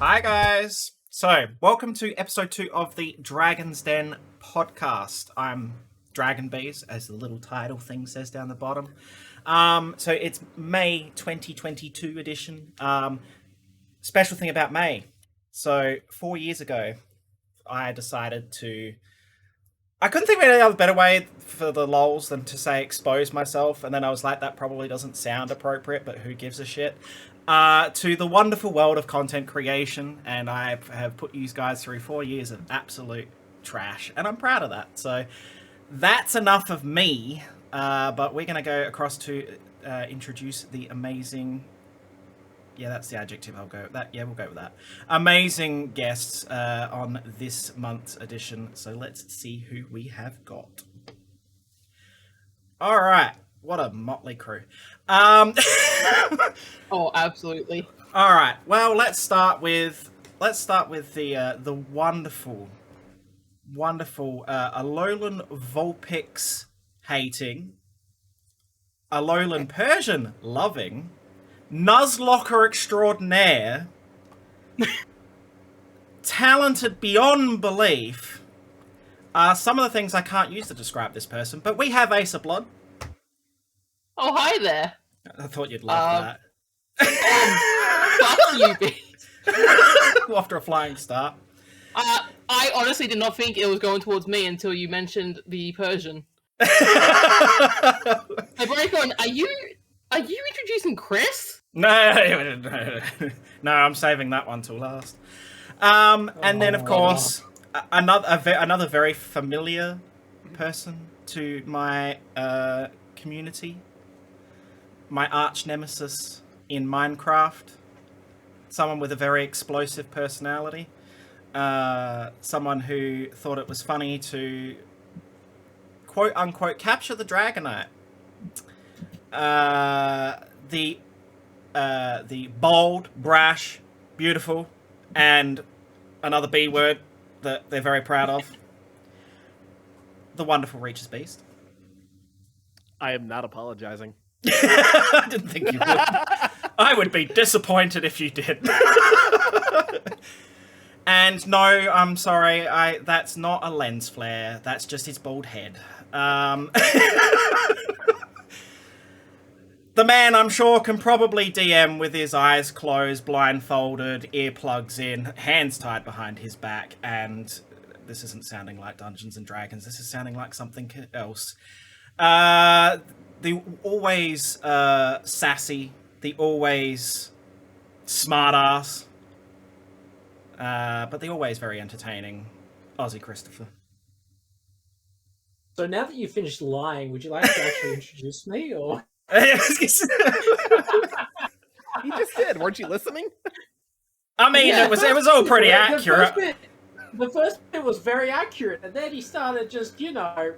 Hi guys! So, welcome to episode 2 of the Dragon's Den podcast. I'm Dragon Bees, as the little title thing says down the bottom. So it's May 2022 edition. Special thing about May. So 4 years ago, I decided to... I couldn't think of any other better way for the lols than to say expose myself, and then I was like, that probably doesn't sound appropriate, but who gives a shit? To the wonderful world of content creation, and I have put you guys through 4 years of absolute trash, and I'm proud of that. So that's enough of me, but we're going to go across to introduce the amazing... Yeah, that's the adjective I'll go with that. Yeah, we'll go with that. Amazing guests on this month's edition. So let's see who we have got. All right. What a motley crew. Oh, absolutely. All right. Well, let's start with the wonderful Alolan Vulpix hating, Alolan Persian loving, Nuzlocke extraordinaire, talented beyond belief. Some of the things I can't use to describe this person, but we have Aesirblood. Oh, hi there. I thought you'd love that. Fuck you, Beast. After a flying start. I honestly did not think it was going towards me until you mentioned the Persian. Hey, Braycon, are you introducing Chris? No, I'm saving that one till last. And then, of course, another very familiar person to my community, my arch nemesis in Minecraft, someone with a very explosive personality, someone who thought it was funny to quote unquote capture the Dragonite. The bold, brash, beautiful, and another B word that they're very proud of. The wonderful ReachisBeast. I am not apologizing. I didn't think you would. I would be disappointed if you did. And no, I'm sorry, that's not a lens flare. That's just his bald head. The man, I'm sure, can probably DM with his eyes closed, blindfolded, earplugs in, hands tied behind his back, and this isn't sounding like Dungeons and Dragons, this is sounding like something else. The always sassy, the always smart-ass, but the always very entertaining AussieChristopher. So now that you've finished lying, would you like to actually introduce me, or...? You just did. Weren't you listening? I mean, Yeah, it was all pretty accurate. The first bit was very accurate, and then he started just, anyway,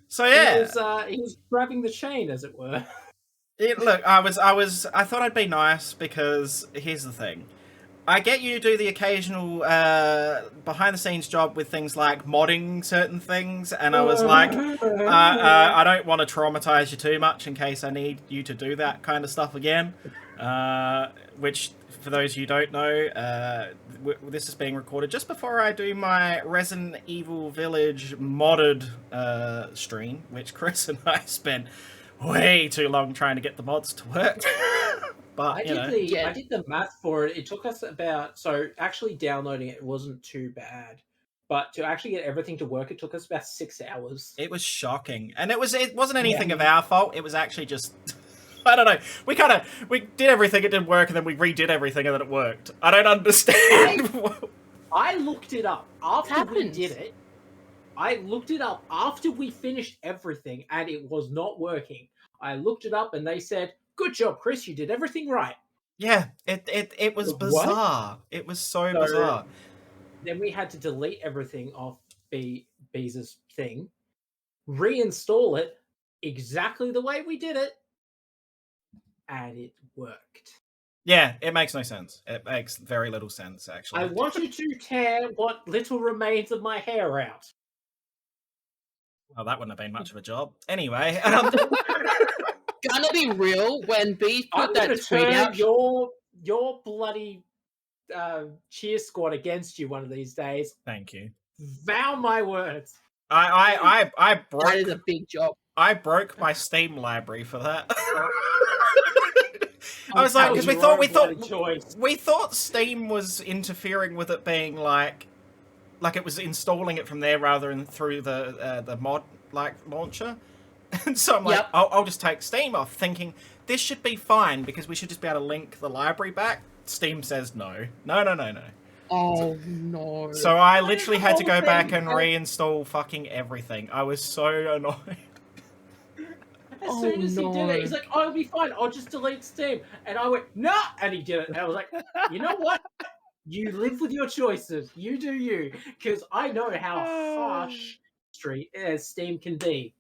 So yeah, he was grabbing the chain, as it were. Look, I thought I'd be nice because here's the thing. I get you to do the occasional behind-the-scenes job with things like modding certain things, and I was like, I don't want to traumatize you too much in case I need you to do that kind of stuff again. Which, for those you don't know, this is being recorded just before I do my Resident Evil Village modded stream, which Chris and I spent way too long trying to get the mods to work. But, I did the math for it. It took us actually downloading it wasn't too bad. But to actually get everything to work, it took us about 6 hours. It was shocking. And it wasn't anything of our fault. It was actually just... I don't know. We did everything, it didn't work, and then we redid everything, and then it worked. I don't understand. I looked it up after we did it. I looked it up after we finished everything, and it was not working. I looked it up, and they said... Good job, Chris. You did everything right. Yeah, it was bizarre. It was so bizarre. Then we had to delete everything off Beez's thing, reinstall it exactly the way we did it, and it worked. Yeah, it makes no sense. It makes very little sense, actually. I wanted to tear what little remains of my hair out. Well, that wouldn't have been much of a job. Anyway. gonna be real when Beast I'm put gonna that tweet turn out. your bloody cheer squad against you one of these days. Thank you. Vow my words. I That is broke a big job. I broke my Steam library for that. I Oh, was like, that because was we thought Steam was interfering with it being like it was installing it from there rather than through the mod like launcher. And so I'm like, Yep. I'll just take Steam off, thinking this should be fine because we should just be able to link the library back. Steam says no. Oh no. So I literally had to go whole back thing. and reinstall fucking everything. I was so annoyed. As soon as he did it, he's like, "Oh, it'll be fine. I'll just delete Steam." And I went, "No!" And he did it. And I was like, "You know what? You live with your choices. You do you." Because I know how harsh Steam can be.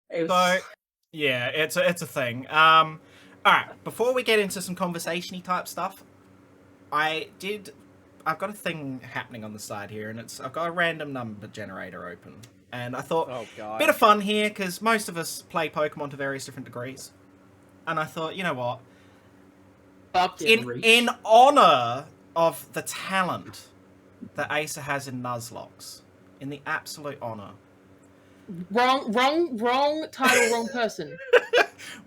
It was... So, yeah, it's a thing. All right, before we get into some conversation-y type stuff, I've got a thing happening on the side here, and I've got a random number generator open. And I thought, Oh god. bit of fun here, because most of us play Pokemon to various different degrees. And I thought, you know what? In honor of the talent that Aesir has in Nuzlocke, in the absolute honor, Wrong title, wrong person.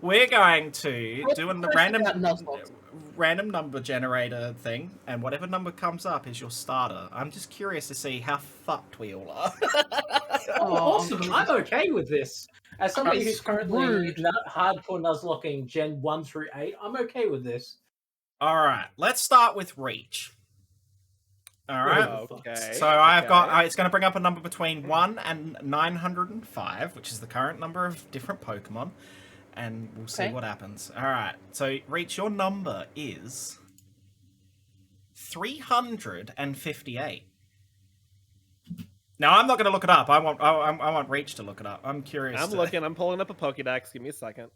we're going to do a Nuzlocke. random number generator thing, and whatever number comes up is your starter. I'm just curious to see how fucked we all are. Oh, awesome. I'm okay with this. As somebody who's currently rude. hardcore Nuzlocking Gen 1 through 8, I'm okay with this. All right, let's start with Reach. All right. Okay. So I've got. It's going to bring up a number between 1 and 905, which is the current number of different Pokemon, and we'll see what happens. All right. So Reach, your number is 358. Now I'm not going to look it up. I want Reach to look it up. I'm curious. I'm pulling up a Pokédex. Give me a second.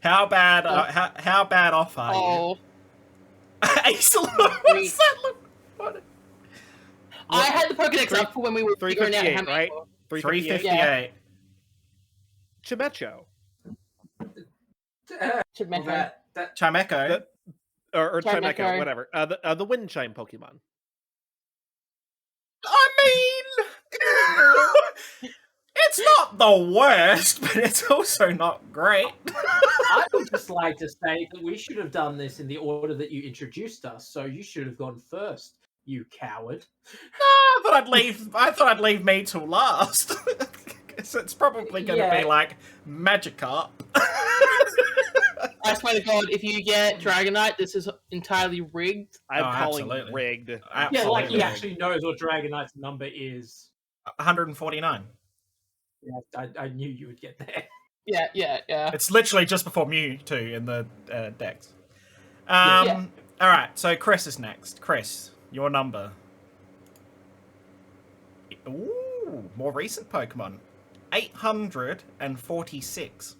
How bad? How bad off are you? Oh, Aesirblood. What's that look? What? I had the Pokédex up for when we were figuring out how 358, many. right? 358. Chimecho. Should mention. That Chimecho. Or Chimecho. Chimecho, whatever. The Wind Chime Pokemon. I mean, it's not the worst, but it's also not great. I would just like to say that we should have done this in the order that you introduced us, so you should have gone first, you coward. I thought I'd leave me till last. So it's probably going to be like Magikarp. I swear to God, if you get Dragonite, this is entirely rigged. I'm calling absolutely. rigged. Absolutely. Yeah, like he actually knows what Dragonite's number is. 149. Yeah, I knew you would get there. Yeah. It's literally just before Mewtwo in the decks. Yeah. All right, so Chris is next. Chris, your number. Ooh, more recent Pokemon. 846.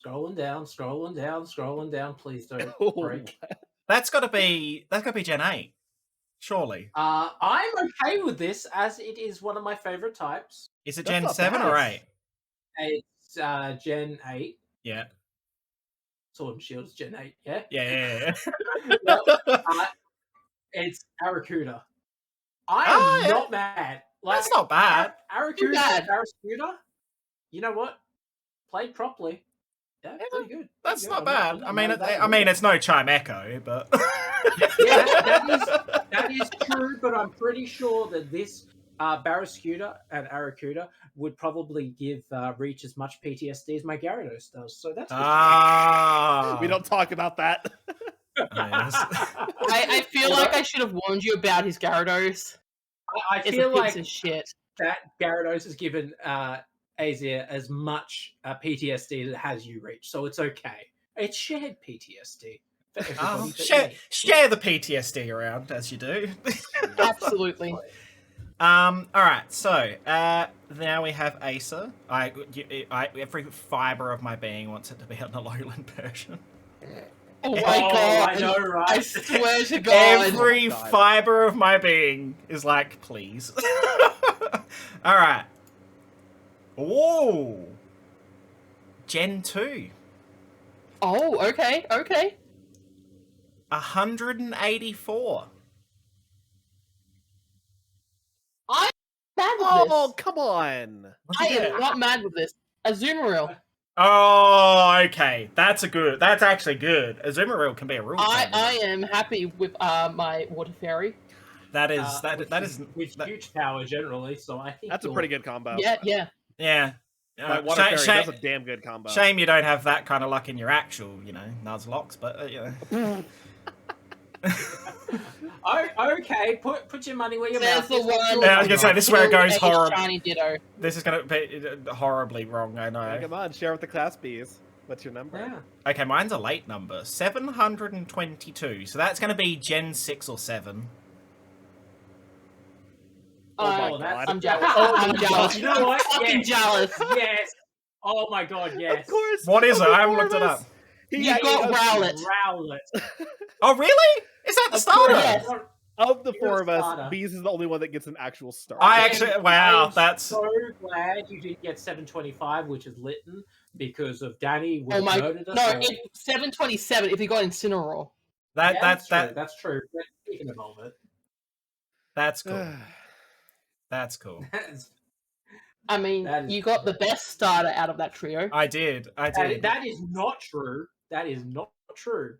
Scrolling down. Please don't break. That's got to be Gen 8, surely. I'm okay with this as it is one of my favorite types. Is it That's Gen not 7 or bad. 8? It's Gen 8. Yeah. Sword and Shield is Gen 8, yeah? Yeah. It's Arrokuda. I am not mad. That's not bad. Arrokuda bad. and Barraskewda, you know what? Played properly. Yeah, pretty good. That's Pretty not good. bad. I mean, it's no Chimecho, but Yeah, that is true, but I'm pretty sure that this Barraskewda and Arrokuda would probably give Reach as much PTSD as my Gyarados does. So that's We don't talk about that. Yes. I feel like I should have warned you about his Gyarados. I It's feel a piece like of shit. that Gyarados has given Aesir as much PTSD as it has you, Reach, so it's okay. It's shared PTSD. For everybody but me. Share the PTSD around as you do. Absolutely. All right. So now we have Aesir. Every fiber of my being wants it to be an Alolan version. Oh my Oh, God. I know, right? I swear to God. Every God. fiber of my being is like, please. All right. Oh, Gen 2. Oh, okay. 184. I'm mad with Oh, this. come on. I am not mad with this. Azumarill. Oh, okay. That's actually good. Azumarill can be a real I am happy with my Water Fairy. That is with huge power generally. So I think That's a pretty good combo. Yeah. Like Water Fairy, that's a damn good combo. Shame you don't have that kind of luck in your actual, Nuzlocke, but Okay, put your money where your There's mouth is. the one. Yeah, I was gonna say, this is where it goes horrible. Shiny Ditto. This is gonna be horribly wrong, I know. Yeah, come on, share with the class Bs. What's your number? Yeah. Okay, mine's a late number. 722. So that's gonna be Gen 6 or 7. Oh my god. I'm jealous. Oh, I'm jealous. You know what? I'm fucking Yes. jealous. Yes. Oh my god, yes. Of course. What is of it? the I haven't four looked of it us, up. You got Rowlet. Rowlet. Oh, really? Is that the Of starter? course. Yes. Of the You're four a of us, starter. Bees is the only one that gets an actual star. I actually, wow, I'm that's... so glad you didn't get 725, which is Lytton, because of Danny would Oh have my. murdered us. No, all. it's 727 if you got Incineroar. That's That's true. But speaking of it, that's cool. That's cool. I mean, That is you got the best starter out of that trio. I did. that is not true. That is not true.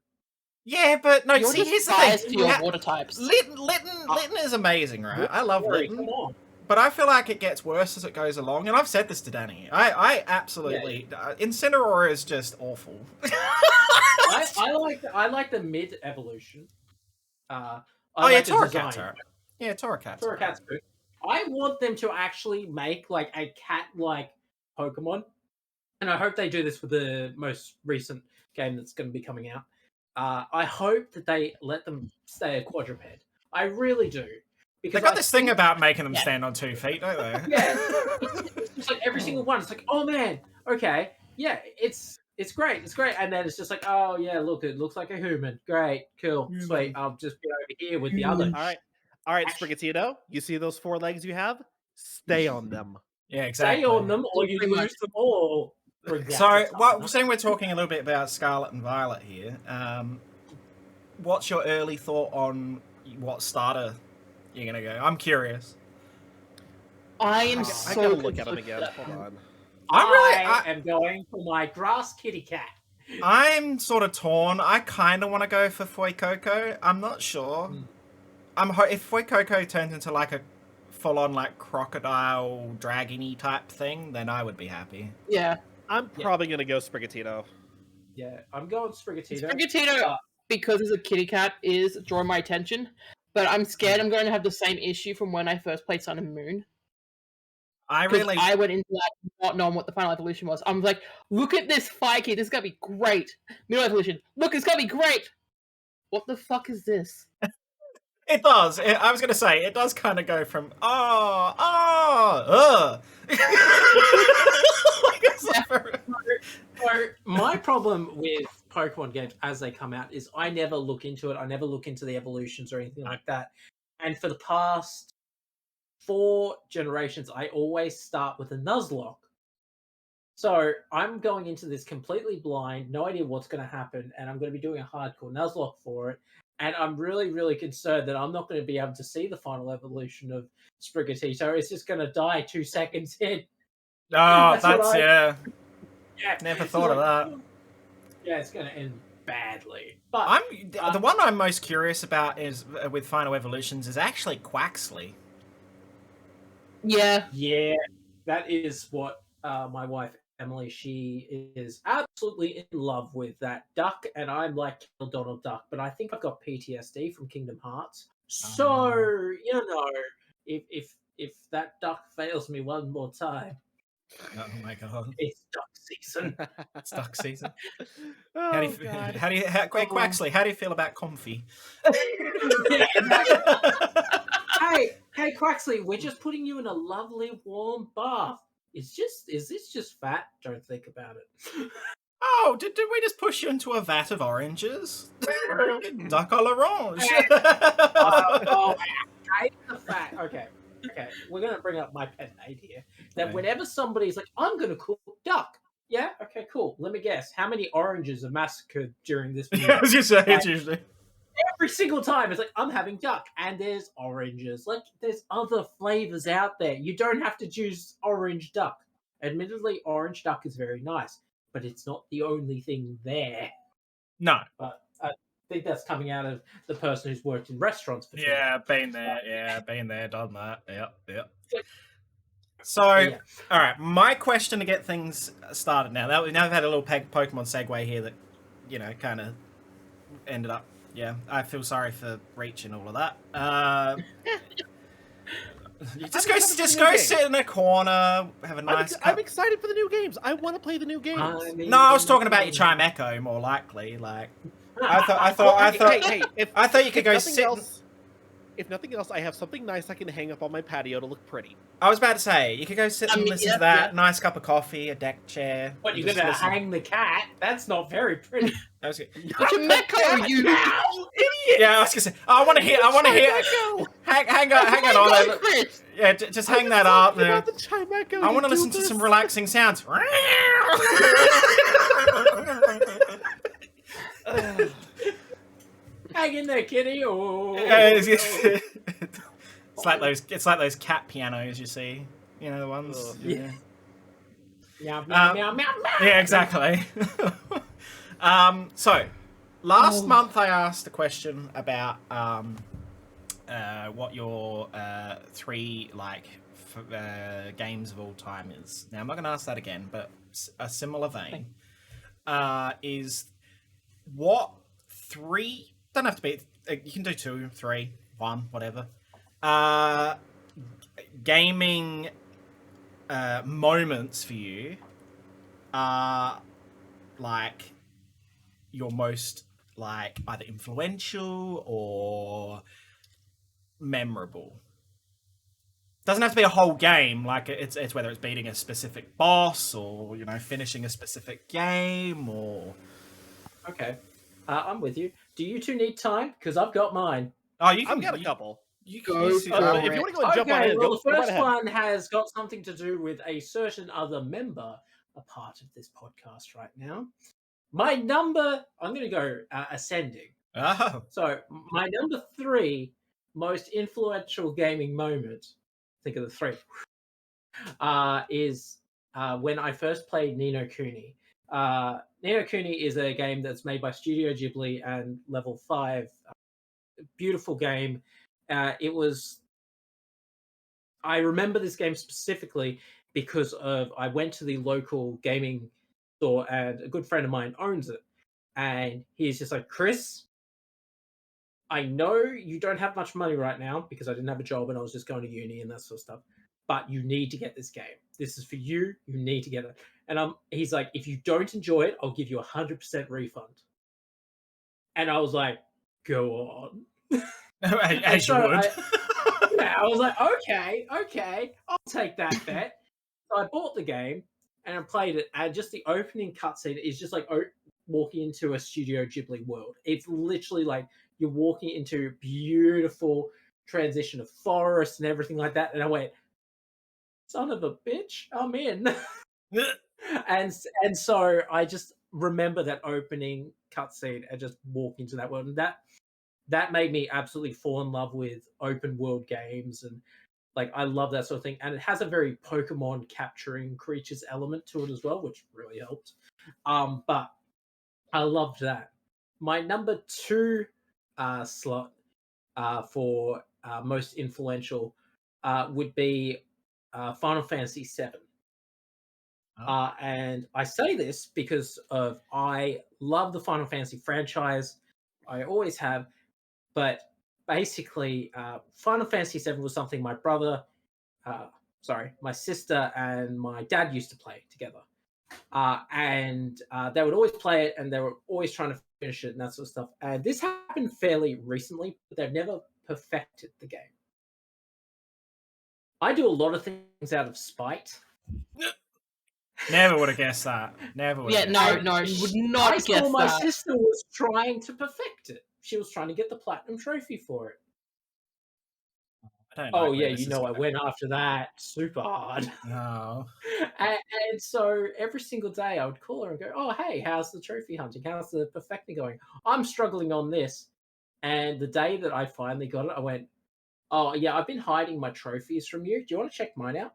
Yeah, but no, You're see, just here's the biased thing. to your Yeah, water types. Lytton is amazing, right? I love Sorry, Lytton. come on. But I feel like it gets worse as it goes along, and I've said this to Danny. I absolutely Incineroar is just awful. I like the mid evolution. Oh I yeah, like the Torracat's design. alright. Yeah, Torracat's Torracat's good. I want them to actually make like a cat-like Pokemon, and I hope they do this with the most recent game that's going to be coming out. I hope that they let them stay a quadruped. I really do. They got this thing about making them Yeah. stand on 2 feet, don't they? Yeah, it's just like every single one. It's like, oh man, okay, yeah, it's great, and then it's just like, oh yeah, look, it looks like a human. Great, cool, sweet. I'll just be over here with the other. All right, Sprigatito. You see those 4 legs you have? Stay on them. Yeah, exactly. Stay on them, or you Pretty much. lose them all. for So, exact time. saying we're talking a little bit about Scarlet and Violet here, what's your early thought on what starter you're gonna go? I'm curious. I am I so gotta look at them conflicted. again. Hold on. I am going for my grass kitty cat. I'm sort of torn. I kind of want to go for Fuecoco. I'm not sure. If Fuecoco turns into like a full-on like crocodile dragony type thing, then I would be happy. Yeah. I'm probably gonna go Sprigatito. Yeah, I'm going Sprigatito. Sprigatito, because it's a kitty cat, is drawing my attention. But I'm scared I'm going to have the same issue from when I first played Sun and Moon. I Because really, I went into that not knowing what the final evolution was. I'm like, look at this fight kit. This is going to be great. Middle evolution. Look, it's going to be great. What the fuck is this? it does. I was gonna say it does kind of go from So my problem with Pokemon games as they come out is I never look into it. I never look into the evolutions or anything like that. And for the past 4 generations, I always start with a Nuzlocke. So I'm going into this completely blind, no idea what's going to happen, and I'm going to be doing a hardcore Nuzlocke for it. And I'm really, really concerned that I'm not going to be able to see the final evolution of Sprigatito. It's just going to die 2 seconds in. Oh, That's what that's I- yeah. Yeah, Never it's thought of like- that. Yeah, it's going to end badly. But The one I'm most curious about is with Final Evolutions is actually Quaxley. Yeah. yeah, that is what my wife Emily, she is absolutely in love with that duck, and I'm like Donald Duck, but I think I've got PTSD from Kingdom Hearts. So you know, if that duck fails me one more time, Oh my god, it's duck season. it's duck season. Oh, How do you, God. Quaxley? How do you feel about Comfy? Hey, Quaxley, we're just putting you in a lovely warm bath. Is this just fat? Don't think about it. Oh, did we just push you into a vat of oranges? Duck à l'orange. Oh, I hate the fat. Okay. Okay, we're gonna bring up my pet hate here. That Okay. whenever somebody's like, "I'm gonna cook duck," yeah, okay, cool. Let me guess, how many oranges are massacred during this meal? Yeah, I was gonna say Like, it's usually. every single time, it's like, I'm having duck, and there's oranges. Like, there's other flavors out there. You don't have to choose orange duck. Admittedly, orange duck is very nice, but it's not the only thing there. No. But I think that's coming out of the person who's worked in restaurants for too Yeah, long. been there. Yeah, been there, done that. Yep. But So, yeah. all right, my question to get things started now. Now we've had a little Pokemon segue here that, kind of ended up. Yeah, I feel sorry for Reach and all of that. You just go sit in a corner, have a nice cup. I'm excited for the new games. I want to play the new games. No, I was talking about your Chime Echo more likely. Like, I thought Hey, I thought you could go sit. If nothing else, I have something nice I can hang up on my patio to look pretty. I was about to say you could go sit and listen to that. yeah. Nice cup of coffee, a deck chair. What, you're just gonna listen. hang the cat? That's not very pretty. That was good. Which Mecco, you idiot! Yeah, I was gonna say. I want to hear. Hang on. Chris. Yeah, just hang that up there. About the Chimeco, I want to listen to some relaxing sounds. Hang in there, kitty. Oh. It's like those cat pianos you see. You know the ones. Ugh. Yeah. Meow, meow, meow, meow, meow. Yeah, exactly. So, last month I asked a question about what your three games of all time is. Now I'm not going to ask that again, but a similar vein is what three? Don't have to be. You can do 2, 3, 1, whatever. Gaming moments for you are like your most either influential or memorable. Doesn't have to be a whole game. Like it's whether it's beating a specific boss or finishing a specific game or. Okay, I'm with you. Do you two need time? Because I've got mine. Oh, you can. I've got a couple. You Go can. for If you want to go and jump on Okay, in, well, go the right first ahead. one has got something to do with a certain other member, a part of this podcast right now. My number, I'm going to go ascending. Oh. So, my number 3 most influential gaming moment, think of the 3, is when I first played Ni no Kuni. Ni no Kuni is a game that's made by Studio Ghibli and Level 5. Beautiful game. I remember this game specifically because I went to the local gaming store and a good friend of mine owns it. And he's just like, Chris, I know you don't have much money right now because I didn't have a job and I was just going to uni and that sort of stuff, but you need to get this game. This is for you. You need to get it. And he's like, if you don't enjoy it, I'll give you 100% refund. And I was like, go on. As you would. I was like, okay, I'll take that bet. So I bought the game and I played it, and just the opening cutscene is just like walking into a Studio Ghibli world. It's literally like you're walking into a beautiful transition of forest and everything like that. And I went, son of a bitch, I'm in. and so I just remember that opening cutscene and just walk into that world, and that made me absolutely fall in love with open world games, and I love that sort of thing. And it has a very Pokemon capturing creatures element to it as well, which really helped. But I loved that. My number 2 slot for most influential would be Final Fantasy VII. And I say this because I love the Final Fantasy franchise. I always have. But basically, Final Fantasy VII was something my sister and my dad used to play together. And they would always play it, and they were always trying to finish it and that sort of stuff. And this happened fairly recently, but they've never perfected the game. I do a lot of things out of spite. Never would have guessed that. Never would. Yeah, no, you would not I guess saw my that. sister was trying to perfect it. She was trying to get the platinum trophy for it. I don't Oh like where yeah, this you is know I going. went after that super hard. Oh. And so every single day I would call her and go, "Oh hey, how's the trophy hunting? How's the perfecting going? I'm struggling on this." And the day that I finally got it, I went, "Oh yeah, I've been hiding my trophies from you. Do you want to check mine out?"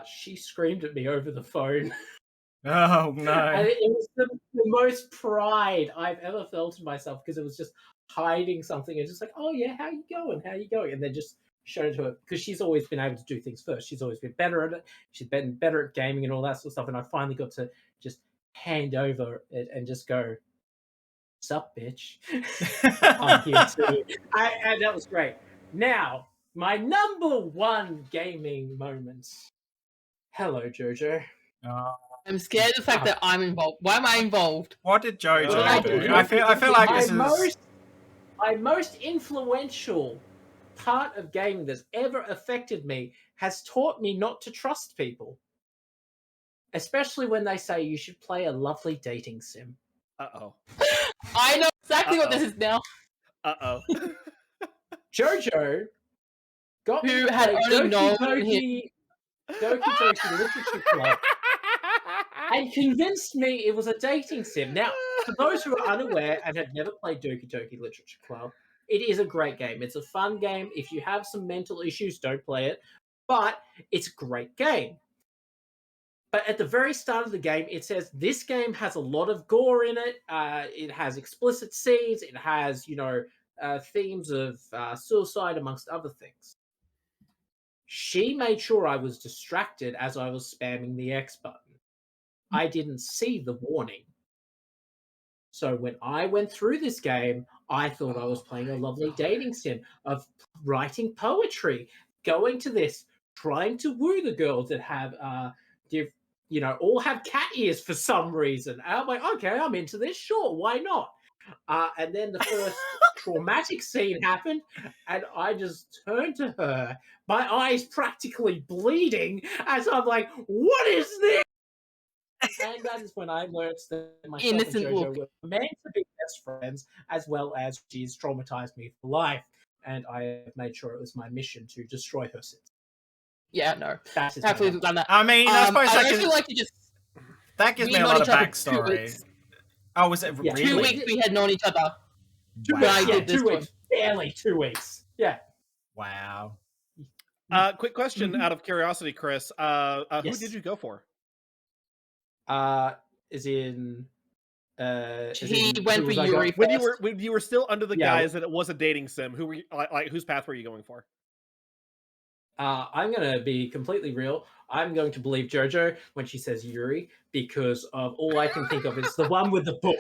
She screamed at me over the phone. Oh no. And it was the most pride I've ever felt in myself because it was just hiding something and just like, "Oh yeah, how you going? How you going?" And then just showed it to her because she's always been able to do things first. She's always been better at it. She's been better at gaming and all that sort of stuff. And I finally got to just hand over it and just go, "Sup, bitch? I'm here too." And that was great. Now, my number one gaming moment. Hello, Jojo. Oh, I'm scared of the fact that I'm involved. Why am I involved? what did Jojo What did I do? do? I feel like this my is. my most influential part of gaming that's ever affected me has taught me not to trust people, especially when they say you should play a lovely dating sim. Uh-oh. I know exactly what this is now. Uh-oh. Jojo got me Who to had play only known Doki Doki Literature Club and convinced me it was a dating sim. Now, for those who are unaware and have never played Doki Literature Club, it is a great game. It's a fun game. If you have some mental issues, don't play it. But it's a great game. But at the very start of the game, it says this game has a lot of gore in it. It has explicit scenes. It has, themes of suicide, amongst other things. She made sure I was distracted as I was spamming the X button. I didn't see the warning. So when I went through this game, I thought I was playing a lovely dating sim of writing poetry, going to this, trying to woo the girls that have, all have cat ears for some reason. And I'm like, okay, I'm into this. Sure, why not? And then the first traumatic scene happened, and I just turned to her, my eyes practically bleeding, as I'm like, what is this? And that is when I learned that myself Innocent and JoJo look. were meant to be best friends, as well as she's traumatized me for life. And I made sure it was my mission to destroy her sins. Yeah, no. That is Absolutely done that. I mean, I suppose I that actually gives, like to just. that gives we me a known lot of each other 2 backstory. weeks. Oh, was it Yeah, really? 2 weeks we had known each other. Wow. I did this 2 weeks. Barely 2 weeks. Yeah. Wow. Quick question out of curiosity, Chris. Who Yes. did you go for? As in... He went for Yuri When first. you were still under the Yeah. guise that it was a dating sim, who were you, like whose path were you going for? I'm going to be completely real. I'm going to believe JoJo when she says Yuri because of all I can think of is the one with the book.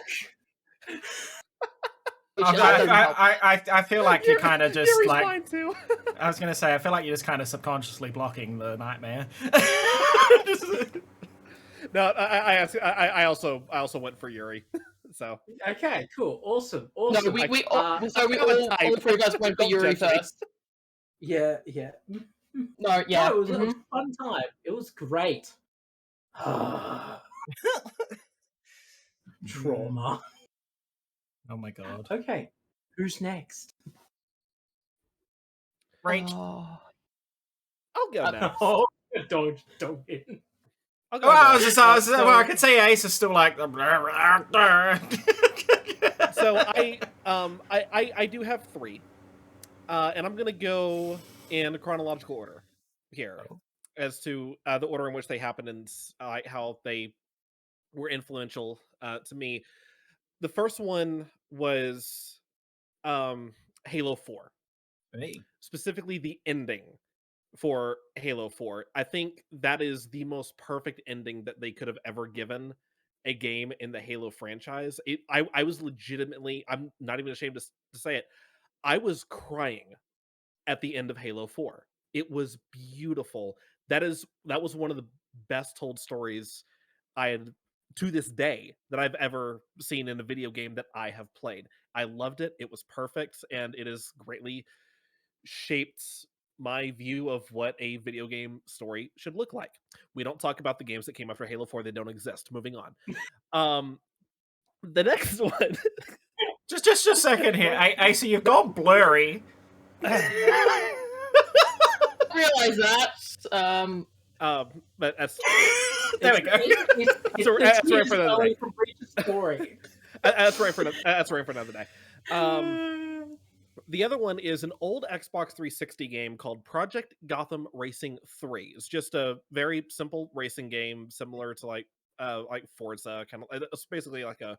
Which Okay, doesn't help. I feel like you're kind of just Yuri's like. mine too. I was gonna say, I feel like you're just kind of subconsciously blocking the nightmare. No, I also went for Yuri. So Okay, cool, awesome. No, we all type. three of us went for Don't Yuri judge me. first. Yeah. No, yeah. No, it was a fun time. It was great. Trauma. Oh my god. Okay, who's next? Rach. Oh. I'll go next. Oh, don't win. I'll go Well, next. I could see Ace is still like. So I do have 3, and I'm gonna go in chronological order here as to the order in which they happened and how they were influential to me. The first one was Halo 4, Hey. specifically the ending for Halo 4. I think that is the most perfect ending that they could have ever given a game in the Halo franchise. I was legitimately, I'm not even ashamed to say it, I was crying at the end of Halo 4. It was beautiful. That was one of the best told stories I had to this day that I've ever seen in a video game that I have played. I loved it. It was perfect, and it has greatly shaped my view of what a video game story should look like. We don't talk about the games that came after Halo 4. They don't exist. Moving on. The next one. Just a second here. Ace, you've gone blurry. realize that. But that's There we go. That's right for another day. From Breach's story. That's right for another day. The other one is an old Xbox 360 game called Project Gotham Racing 3. It's just a very simple racing game, similar to like Forza, kind of. It's basically like a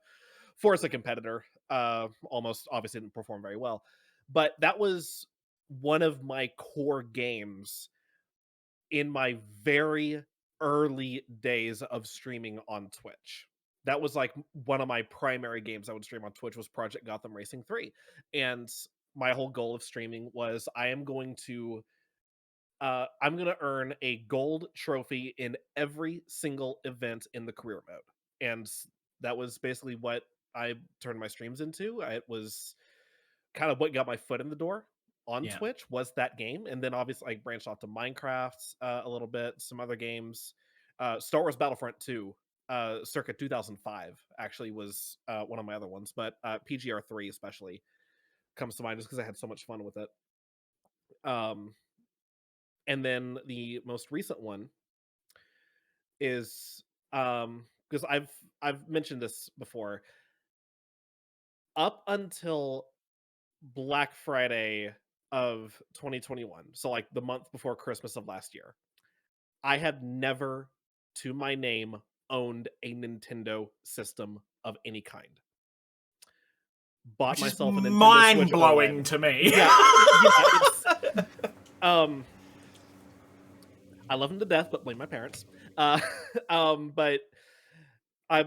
Forza competitor. Almost, obviously didn't perform very well, but that was one of my core games in my very early days of streaming on Twitch. That was like one of my primary games I would stream on Twitch was Project Gotham Racing 3. And my whole goal of streaming was I'm going to earn a gold trophy in every single event in the career mode. And that was basically what I turned my streams into. It was kind of what got my foot in the door on Twitch was that game. And then obviously I branched off to Minecraft a little bit, some other games. Star Wars Battlefront 2, circa 2005 actually was one of my other ones, but PGR 3 especially comes to mind just because I had so much fun with it. And then the most recent one is because I've mentioned this before. Up until Black Friday of 2021, so like the month before Christmas of last year, I have never, to my name, owned a Nintendo system of any kind. Bought Which myself a Nintendo mind Switch blowing OLED. to me. Yeah, I love them to death, but blame my parents. But I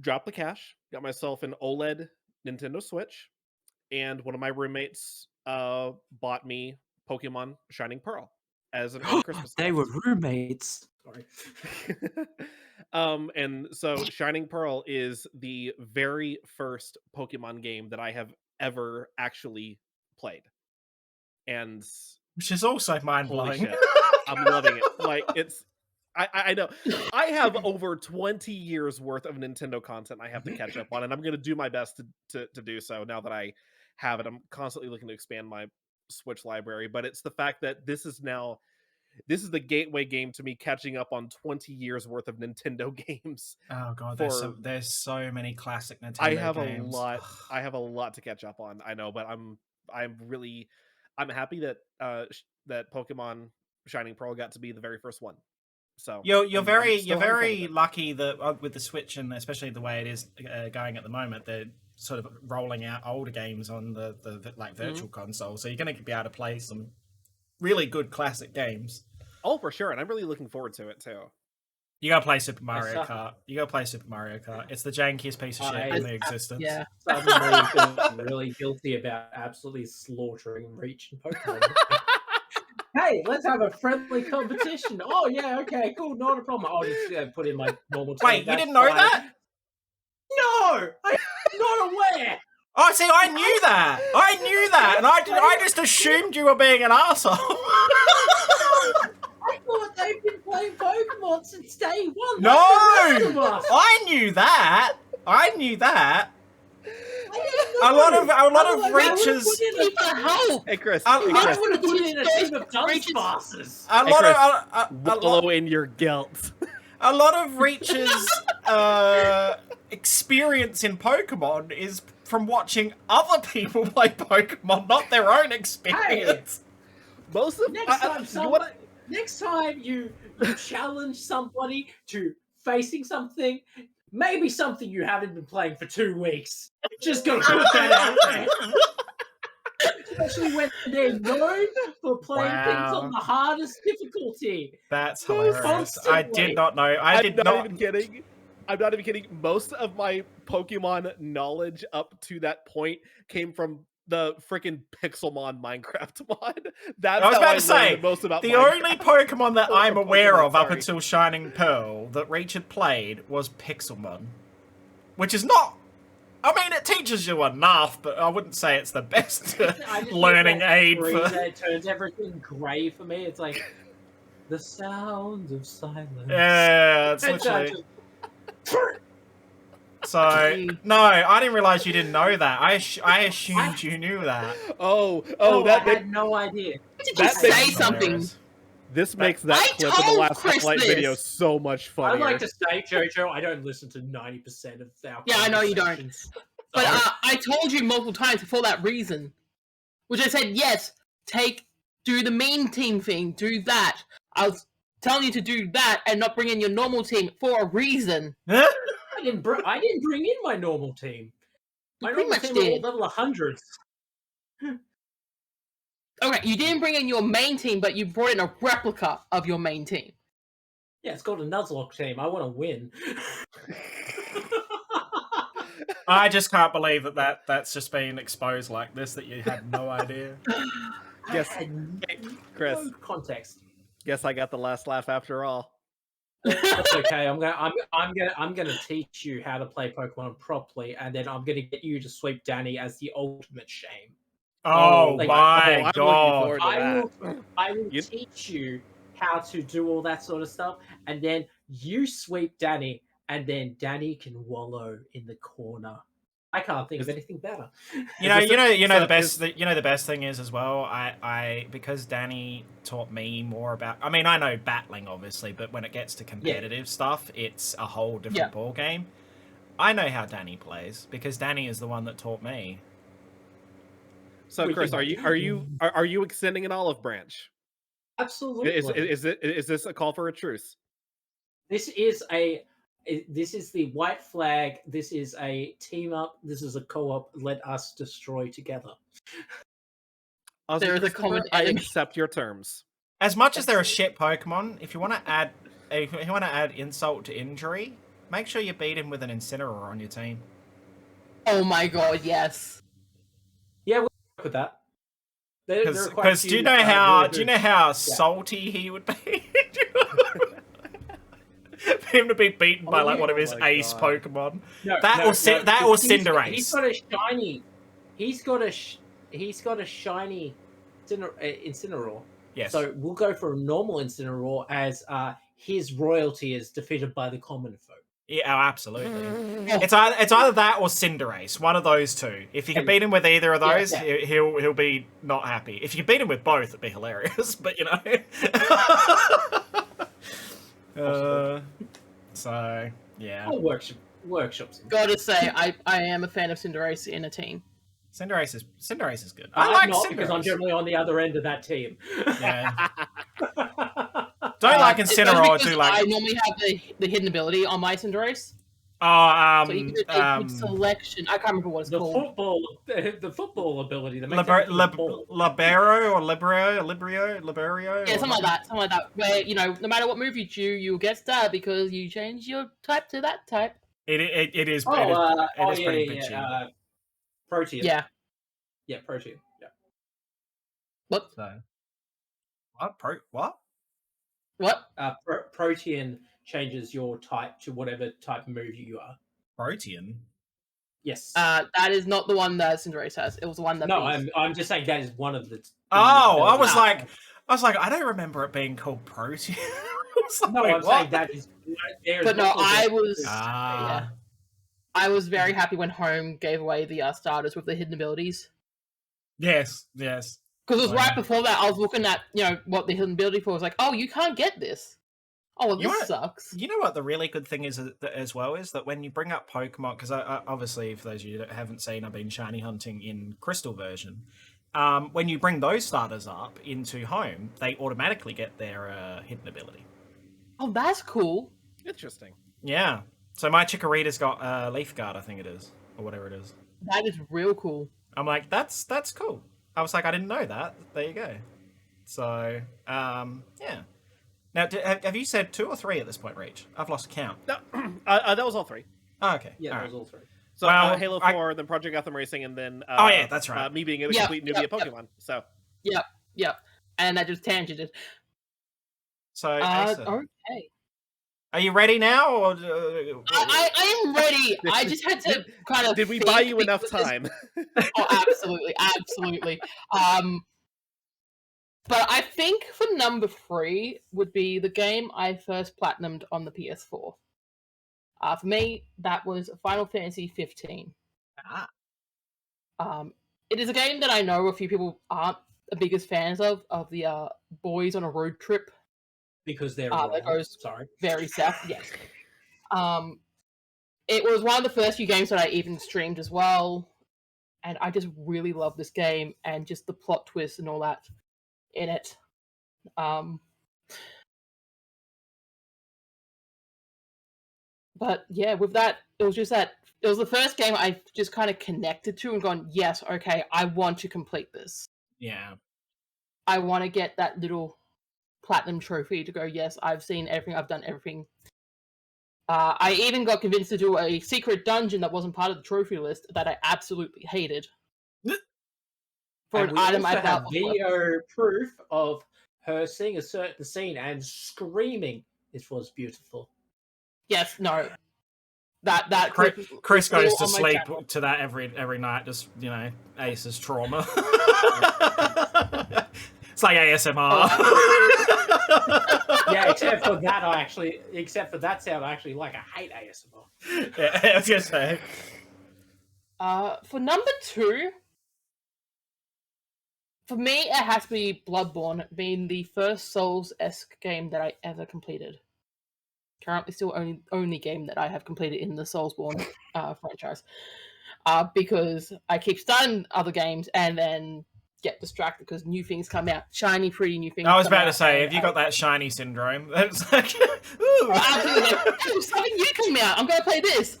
dropped the cash, got myself an OLED Nintendo Switch, and one of my roommates bought me Pokemon Shining Pearl as an early Christmas They gift. were roommates. Sorry. And so Shining Pearl is the very first Pokemon game that I have ever actually played. And Which is also mind holy blowing. shit, I'm loving it. Like it's I know I have over 20 years worth of Nintendo content I have to catch up on, and I'm going to do my best to do so now that I have it. I'm constantly looking to expand my Switch library, but it's the fact that this is the gateway game to me catching up on 20 years worth of Nintendo games. Oh god, For- there's so many classic Nintendo I have games. a lot. I have a lot to catch up on. I know, but I'm happy that that Pokemon Shining Pearl got to be the very first one. So You're I'm very still having fun with it. lucky that with the Switch, and especially the way it is going at the moment, they're sort of rolling out older games on the like virtual console, so you're going to be able to play some really good classic games. Oh, for sure, and I'm really looking forward to it too. You gotta play Super Mario Kart. It's the jankiest piece of shit in the existence. Yeah. Suddenly feeling really guilty about absolutely slaughtering Reach and Pokemon. Hey, let's have a friendly competition. Oh yeah, okay, cool, not a problem. I'll just put in my normal time. Wait, you didn't know that? No, I'm not aware. Oh, see, I knew that, and I just assumed you were being an arsehole. I thought they've been playing Pokemon since day one. No, Like the rest of us. I knew that. A lot of reaches. Hey Chris, I would have put in a team of Dunsparces. A lot wallow in your guilt. a lot of Reach's experience in Pokemon is from watching other people play Pokemon, not their own experience. Most of Next time you challenge somebody to facing something, maybe something you haven't been playing for 2 weeks. Just gonna put that out there. Especially when they're known for playing things on the hardest difficulty. That's hilarious. Constantly. I did not know. I'm not even kidding. Most of my Pokemon knowledge up to that point came from the freaking Pixelmon Minecraft mod. That's I was how about to say, learned most about the Minecraft. only Pokemon that I'm aware Pokemon, of up sorry. until Shining Pearl that Reach had played was Pixelmon. Which is not... I mean, it teaches you enough, but I wouldn't say it's the best learning aid for... It turns everything grey for me. It's like, the sounds of silence. Yeah, it's And literally... So no, I didn't realize you didn't know that. I assumed you knew that. I had no idea. Did you That say makes- something? Hilarious. This makes that I clip in the told last Chris highlight video this. so much I'd funnier. like to say, Jojo, I don't listen to 90% of our Yeah, I know you don't. conversations. But So- I told you multiple times for that reason. Which I said, yes, do the main team thing, do that. I was telling you to do that and not bring in your normal team for a reason. I didn't bring in my normal team. You My pretty normal much team are all did. level 100s. Okay, you didn't bring in your main team, but you brought in a replica of your main team. Yeah, it's called a Nuzlocke team. I want to win. I just can't believe that's just been exposed like this. That you had no idea. Guess, I had Chris, no context. guess I got the last laugh after all. That's okay. I'm gonna teach you how to play Pokemon properly, and then I'm gonna get you to sweep Danny as the ultimate shame. Oh like- my I'm looking god! forward to I will You- teach you how to do all that sort of stuff, and then you sweep Danny, and then Danny can wallow in the corner. I can't think of anything better. You know, Is this you know so the best. is- You know the best thing is as well. I because Danny taught me more about. I mean, I know battling obviously, but when it gets to competitive stuff, it's a whole different ball game. I know how Danny plays because Danny is the one that taught me. So, We Chris, can- are you extending an olive branch? Absolutely. Is this a call for a truce? This is the white flag. This is a team up. This is a co-op. Let us destroy together. There is a AussieChristopher, common I enemy. accept your terms. As much as they're a shit Pokemon, if you want to add insult to injury, make sure you beat him with an Incineroar on your team. Oh my god, yes. Yeah, we'll work with that. There are quite a Because do few, you know really how good- salty he would be? For him to be beaten by like one of his Oh my ace God. Pokemon. No, That no, or no, that or because Cinderace. He's got a shiny. He's got a shiny Incineroar. Yes. So we'll go for a normal Incineroar as his royalty is defeated by the common folk. Yeah, oh, absolutely. It's either that or Cinderace, one of those two. If you can beat him with either of those, Yeah. he'll be not happy. If you can beat him with both, it'd be hilarious. But you know, so yeah, Oh, workshops. Gotta say, I am a fan of Cinderace in a team. Cinderace is good. I'm I like not Cinderace. because I'm generally on the other end of that team. Yeah. Don't like Especially Incineroar. because Do like I normally have the hidden ability on my Cinderace. oh So you can do a good selection. I can't remember what it's the called. football ability. That makes Libero everything a ball. or Librio. Yeah, something like that. Where, no matter what move you do, you'll get stabbed because you change your type to that type. It is Oh, it is yeah, pretty yeah, bitchy. yeah. Protein. Yeah. Yeah, protein. Yeah. What? So what? What? Protein changes your type to whatever type of move you are. Protein? Yes. That is not the one that Cinderace has. It was the one that. No, Beast. I'm just saying that is one of the. Oh, I was abilities. like, I don't remember it being called protein. I was like, No, wait, I'm what? saying that is. There is But no, also I the- was. Ah. Yeah. I was very happy when Home gave away the starters with the hidden abilities. Yes. Because it was Wow. right before that, I was looking at, what the hidden ability for. I was like, oh, you can't get this. Oh, well, You this know- sucks. You know what the really good thing is as well is that when you bring up Pokemon, because I obviously for those of you that haven't seen, I've been shiny hunting in Crystal version. When you bring those starters up into Home, they automatically get their hidden ability. Oh, that's cool. Interesting. Yeah. So my Chikorita's got Leaf Guard, I think it is, or whatever it is. That is real cool. I'm like, that's cool. I was like, I didn't know that. There you go. So, yeah. Now, have you said 2 or 3 at this point, Reach? I've lost count. No, that was all 3. Oh, okay. Yeah, All that right. was all three. So Well, Halo 4, then Project Gotham Racing, and then Oh, yeah, that's right. me being a Yeah, complete newbie yep, at Pokemon. So Yep. And that just tangented. So, Acer, Okay. are you ready now? Or, I am ready. I just had to kind of. did we think buy you enough because- time? Oh, absolutely. But I think for number 3 would be the game I first platinumed on the PS4. For me, that was Final Fantasy 15. Ah. It is a game that I know a few people aren't the biggest fans of the boys on a road trip. Because they're that wrong. goes Sorry. very south. Yes. It was one of the first few games that I even streamed as well, and I just really love this game and just the plot twist and all that in it. But yeah, with that, it was just that it was the first game I just kind of connected to and gone, yes, okay, I want to complete this. Yeah. I want to get that little platinum trophy to go, yes, I've seen everything, I've done everything. I even got convinced to do a secret dungeon that wasn't part of the trophy list that I absolutely hated. For an item I have video proof of her seeing a certain scene and screaming, "This was beautiful." Yes, no. That Chris goes to sleep to that every night, just, you know, Ace's trauma. It's like ASMR. Yeah, except for that sound, I actually like. I hate ASMR. Yeah, I was gonna say. For number 2, for me, it has to be Bloodborne, being the first Souls-esque game that I ever completed. Currently still only game that I have completed in the Soulsborne franchise. Because I keep starting other games and then get distracted because new things come out. Shiny, pretty new things. I was about to say, have you got that shiny syndrome? That's like, ooh. Hey, something new came out. I'm going to play this.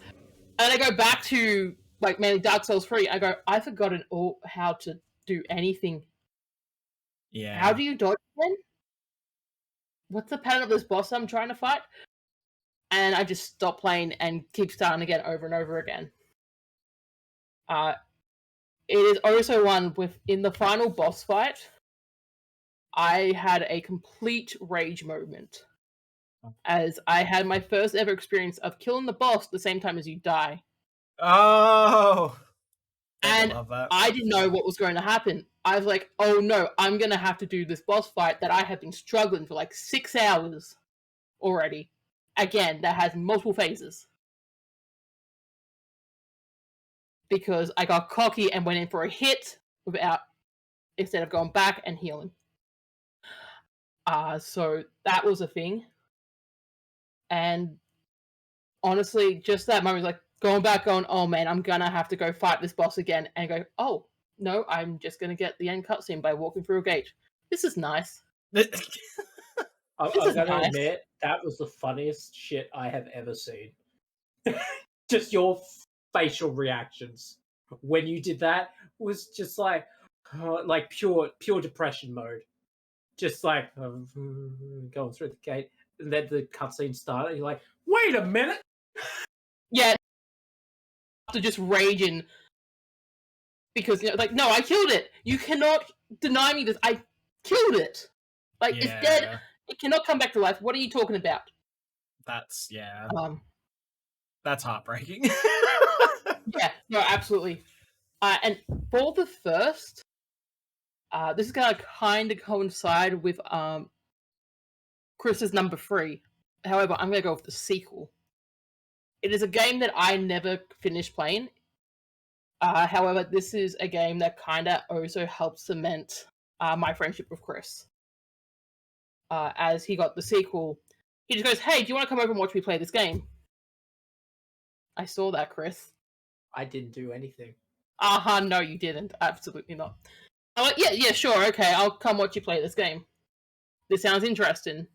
And I go back to, like, mainly Dark Souls 3. I go, I've forgotten how to do anything. Yeah. How do you dodge then? What's the pattern of this boss I'm trying to fight? And I just stop playing and keep starting again over and over again. It is also one in the final boss fight, I had a complete rage moment. As I had my first ever experience of killing the boss the same time as you die. Oh! And I didn't know what was going to happen. I was like, oh no, I'm going to have to do this boss fight that I have been struggling for like 6 hours already. Again, that has multiple phases. Because I got cocky and went in for a hit instead of going back and healing. So that was a thing. And honestly, just that moment was like going back, going, oh man, I'm gonna have to go fight this boss again, and go, oh no, I'm just gonna get the end cutscene by walking through a gate. This is nice. I'm gonna admit, that was the funniest shit I have ever seen. Just your facial reactions when you did that was just like pure depression mode. Just like going through the gate, and then the cutscene started. And you're like, wait a minute. Yeah, after just raging because like, no, I killed it. You cannot deny me this. I killed it. Like it's dead. It cannot come back to life. What are you talking about? That's that's heartbreaking. Yeah, no, absolutely. And for the first, this is gonna kind of coincide with Chris's number 3. However, I'm gonna go with the sequel. It is a game that I never finished playing. However, this is a game that kind of also helped cement my friendship with Chris. As he got the sequel, he just goes, "Hey, do you want to come over and watch me play this game?" I saw that, Chris. I didn't do anything. No, you didn't. Absolutely not. I'm like, yeah, sure, okay, I'll come watch you play this game. This sounds interesting.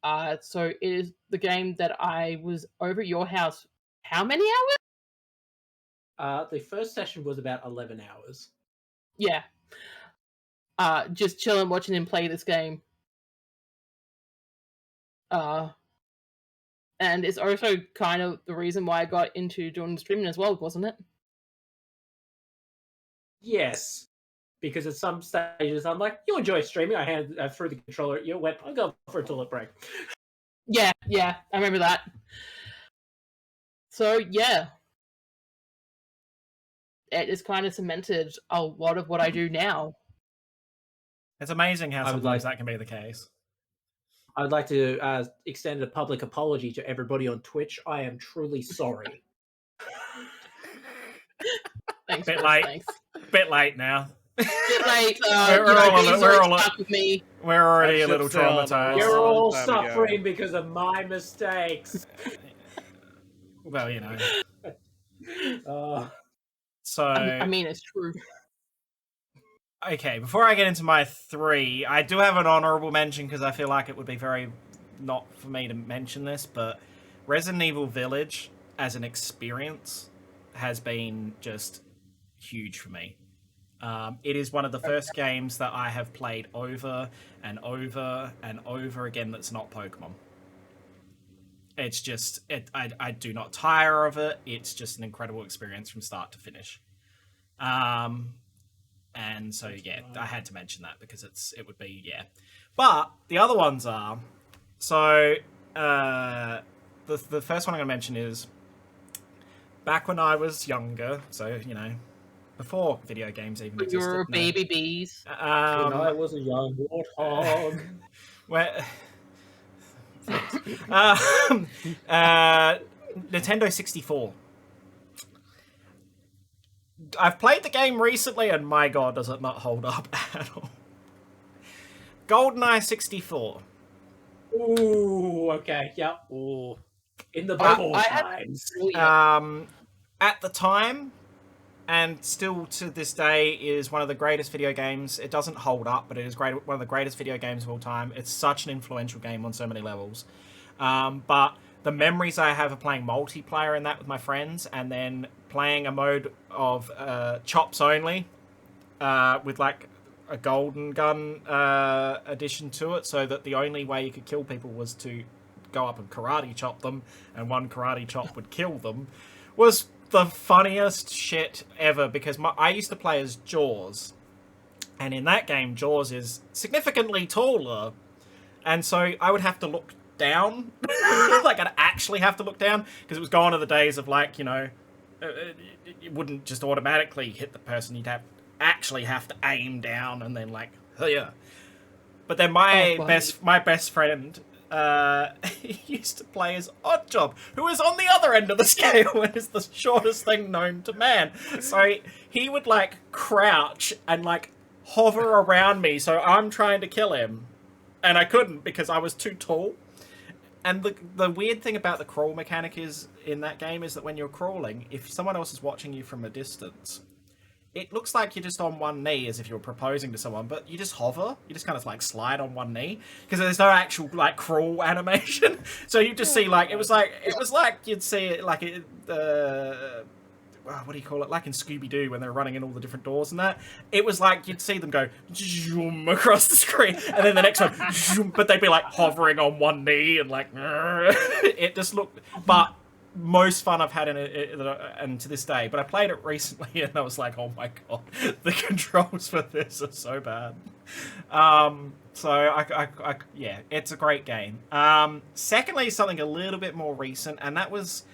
So it is the game that I was over at your house. How many hours? The first session was about 11 hours. Yeah. Just chilling, watching him play this game. And it's also kind of the reason why I got into doing the streaming as well, wasn't it? Yes. Because at some stages, I'm like, you enjoy streaming. I threw the controller at you, went, I'll go for a toilet break. Yeah, I remember that. So, yeah. It has kind of cemented a lot of what I do now. It's amazing how sometimes that can be the case. I'd like to extend a public apology to everybody on Twitch. I am truly sorry. Thanks, Bit Chris, late. thanks. Bit late now. Bit late, We're all- stuck with me. We're already That a little ship sailed a traumatized. You're long all time ago. suffering because of my mistakes. Well, you know. So I mean, it's true. okay, before I get into my 3, I do have an honorable mention because I feel like it would be very not for me to mention this, but Resident Evil Village as an experience has been just huge for me. It is one of the first games that I have played over and over and over again that's not Pokemon. It's just, I do not tire of it. It's just an incredible experience from start to finish. And so, yeah, I had to mention that because it would be, yeah. But the other ones are, so the first one I'm going to mention is back when I was younger, so, you know, before video games even existed. Your baby bees. When I was a young warthog. Where... Nintendo 64. I've played the game recently, and my god, does it not hold up at all. GoldenEye 64. Ooh, okay, yep. Ooh. In the bubble I had- times. At the time, and still to this day, is one of the greatest video games. It doesn't hold up, but it is one of the greatest video games of all time. It's such an influential game on so many levels. But the memories I have of playing multiplayer in that with my friends, and then playing a mode of chops only, with like a golden gun addition to it, so that the only way you could kill people was to go up and karate chop them, and one karate chop would kill them, was the funniest shit ever, because I used to play as Jaws, and in that game Jaws is significantly taller, and so I would have to look down. Like, I'd actually have to look down, because it was gone are the days of, like, you know, it wouldn't just automatically hit the person. You'd actually have to aim down and then, like, yeah. But then my best friend he used to play as Oddjob, who is on the other end of the scale and is the shortest thing known to man. So he would, like, crouch and, like, hover around me, so I'm trying to kill him, and I couldn't because I was too tall. And the weird thing about the crawl mechanic is in that game is that when you're crawling, if someone else is watching you from a distance, it looks like you're just on one knee as if you're proposing to someone, but you just hover. You just kind of, like, slide on one knee because there's no actual, like, crawl animation. So you just see, like, it was like you'd see it like what do you call it? Like in Scooby-Doo when they're running in all the different doors and that. It was like you'd see them go zoom across the screen, and then the next one, zoom, but they'd be like hovering on one knee and like it just looked. But most fun I've had in it, and to this day. But I played it recently, and I was like, oh my god, the controls for this are so bad. So I yeah, it's a great game. Secondly, something a little bit more recent, and that was.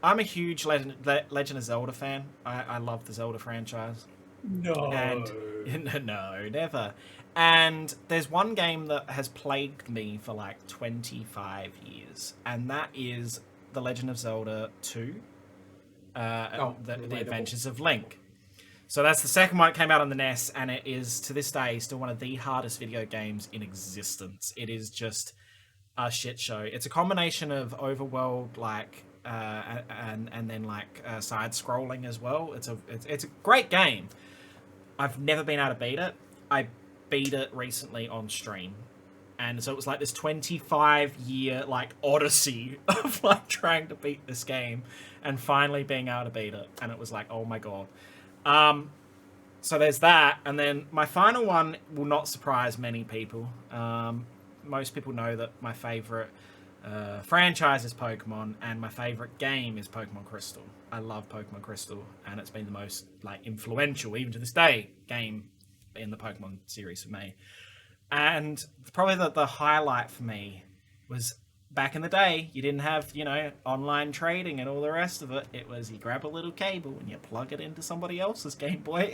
I'm a huge Legend of Zelda fan. I love the Zelda franchise. No. And no, never. And there's one game that has plagued me for like 25 years, and that is The Legend of Zelda 2, The Adventures of Link. So that's the second one that came out on the NES, and it is, to this day, still one of the hardest video games in existence. It is just a shit show. It's a combination of overworld, like, and then like side scrolling as well. It's a great game. I've never been able to beat it. I beat it recently on stream, and so it was like this 25-year like odyssey of like trying to beat this game and finally being able to beat it, and it was like, oh my god. So there's that, and then my final one will not surprise many people. Most people know that my favorite franchise is Pokemon, and my favorite game is Pokemon Crystal. I love Pokemon Crystal, and it's been the most like influential, even to this day, game in the Pokemon series for me. And probably the highlight for me was back in the day, you didn't have, you know, online trading and all the rest of it. It was you grab a little cable and you plug it into somebody else's Game Boy,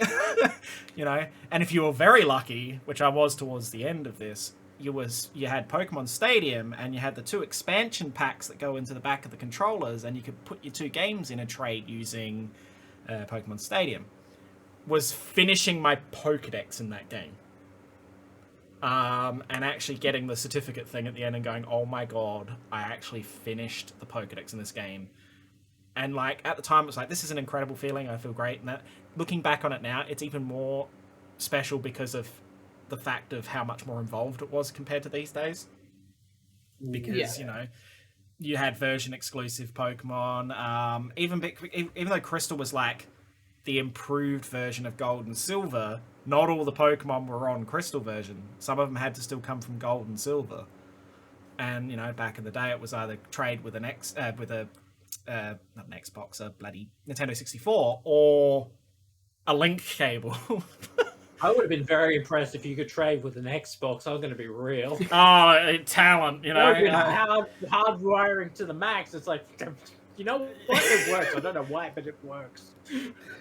you know. And if you were very lucky, which I was towards the end of this, you had Pokemon Stadium, and you had the 2 expansion packs that go into the back of the controllers, and you could put your 2 games in a trade using Pokemon Stadium. Was finishing my Pokedex in that game. And actually getting the certificate thing at the end and going, oh my god, I actually finished the Pokedex in this game. And like at the time, it was like, this is an incredible feeling. I feel great. And that, looking back on it now, it's even more special because of the fact of how much more involved it was compared to these days. Because you know, you had version exclusive Pokemon. Even though Crystal was like the improved version of Gold and Silver, not all the Pokemon were on Crystal version. Some of them had to still come from Gold and Silver. And you know, back in the day, it was either trade with not an Xbox, a bloody Nintendo 64, or a link cable. I would have been very impressed if you could trade with an Xbox. I'm going to be real. Oh, talent, you know. Hard wiring to the max. It's like, you know what? It works. I don't know why, but it works.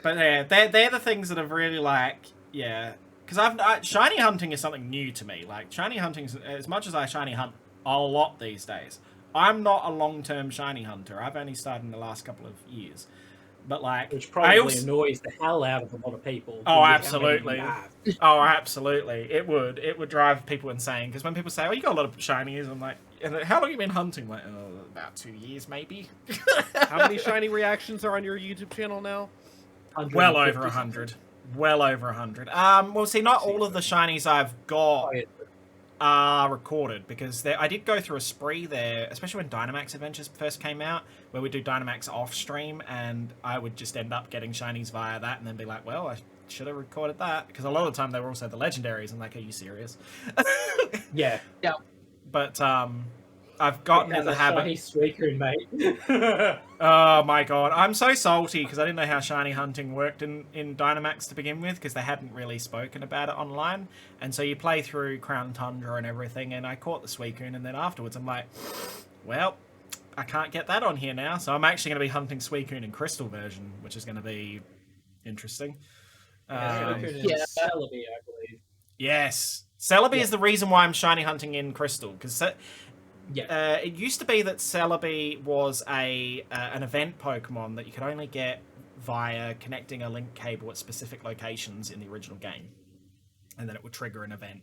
But yeah, they're the things that have really like, yeah. Because shiny hunting is something new to me. Like, shiny hunting, as much as I shiny hunt a lot these days, I'm not a long-term shiny hunter. I've only started in the last couple of years. But like, which probably annoys the hell out of a lot of people. Oh, absolutely. Oh, absolutely. It would drive people insane. Because when people say, "Oh, you got a lot of shinies," I'm like, "How long have you been hunting?" I'm like, oh, about 2 years, maybe. How many shiny reactions are on your YouTube channel now? Well over 100. Well over 100. Well, see, not all of the shinies I've got are recorded, because I did go through a spree there, especially when Dynamax Adventures first came out, where we do Dynamax off stream, and I would just end up getting shinies via that, and then be like, well, I should have recorded that, because a lot of the time they were also the legendaries. I'm like, are you serious? Yeah. But I've gotten in the habit. He's Suicune, mate. Oh my god, I'm so salty because I didn't know how shiny hunting worked in Dynamax to begin with, because they hadn't really spoken about it online. And so you play through Crown Tundra and everything, and I caught the Suicune, and then afterwards I'm like, well, I can't get that on here now, so I'm actually going to be hunting Suicune in Crystal version, which is going to be interesting. Suicune and Celebi, I believe. Yes, Celebi is the reason why I'm shiny hunting in Crystal, because it used to be that Celebi was an event Pokemon that you could only get via connecting a link cable at specific locations in the original game, and then it would trigger an event.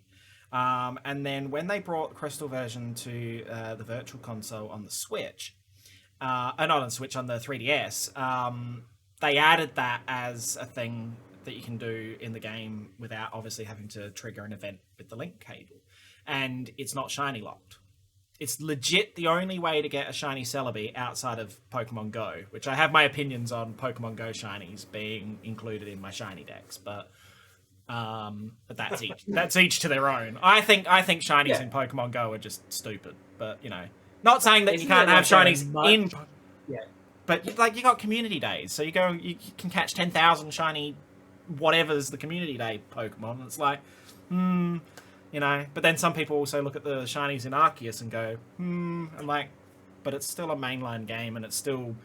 And then when they brought the Crystal version to the Virtual Console on the Switch, not on the Switch, on the 3DS, they added that as a thing that you can do in the game without obviously having to trigger an event with the link cable. And it's not shiny locked. It's legit the only way to get a shiny Celebi outside of Pokemon Go, which I have my opinions on Pokemon Go shinies being included in my shiny decks, but that's each to their own. I think shinies in Pokemon Go are just stupid, but you know, not saying that you can't have shinies in. Yeah. But like, you got community days, so you can catch 10,000 shiny whatever's the community day Pokemon, and it's like, you know, but then some people also look at the shinies in Arceus and go, I'm like, but it's still a mainline game, and it's still,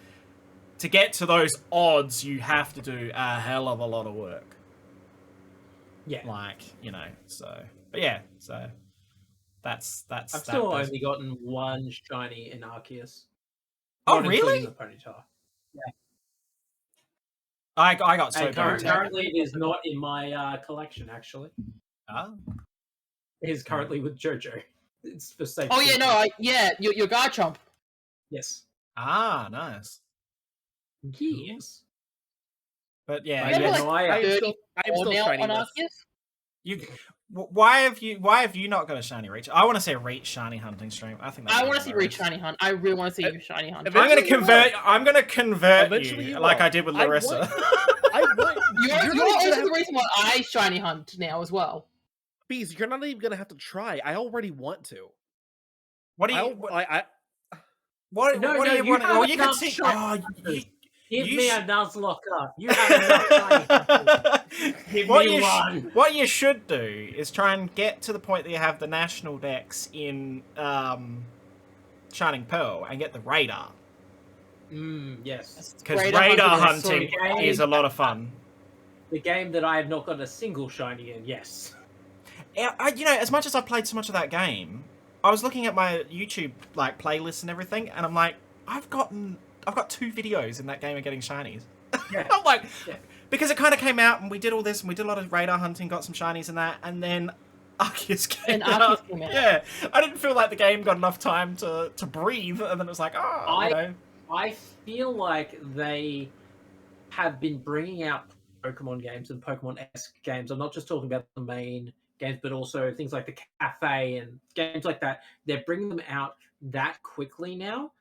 to get to those odds, you have to do a hell of a lot of work. Yeah. Like, you know, so, but yeah, so that's I've still only gotten one shiny in Arceus. Oh, really? The Ponyta. Yeah. I got so currently it is not in my collection, actually. Oh. It is currently with JoJo. It's for safety. Oh yeah, no, your Garchomp. Yes. Ah, nice. Yes. But yeah, I'm still shiny on this. Why have you not got a shiny Reach? I want to see a Reach shiny hunting stream. I want to see Reach shiny hunt. I really want to see you shiny hunt. I'm gonna convert you like I did with Larissa. You're also the reason why I shiny hunt now as well. Bees, you're not even gonna have to try. I already want to. What do you? What do you want? Well, you can see. Give me a Nuzlocke up. You have enough shiny. Give me one. What you should do is try and get to the point that you have the national decks in Shining Pearl and get the radar. Yes. Because radar hunting is a lot of fun. The game that I have not got a single shiny in, yes. As much as I played so much of that game, I was looking at my YouTube like playlists and everything, and I'm like, I've got 2 videos in that game of getting shinies. Yeah. I'm like, Yeah. because it kind of came out and we did all this and we did a lot of radar hunting, got some shinies and that, and then Arceus came out. Yeah, I didn't feel like the game got enough time to breathe, and then it was like, I feel like they have been bringing out Pokemon games and Pokemon-esque games. I'm not just talking about the main games, but also things like the cafe and games like that. They're bringing them out that quickly now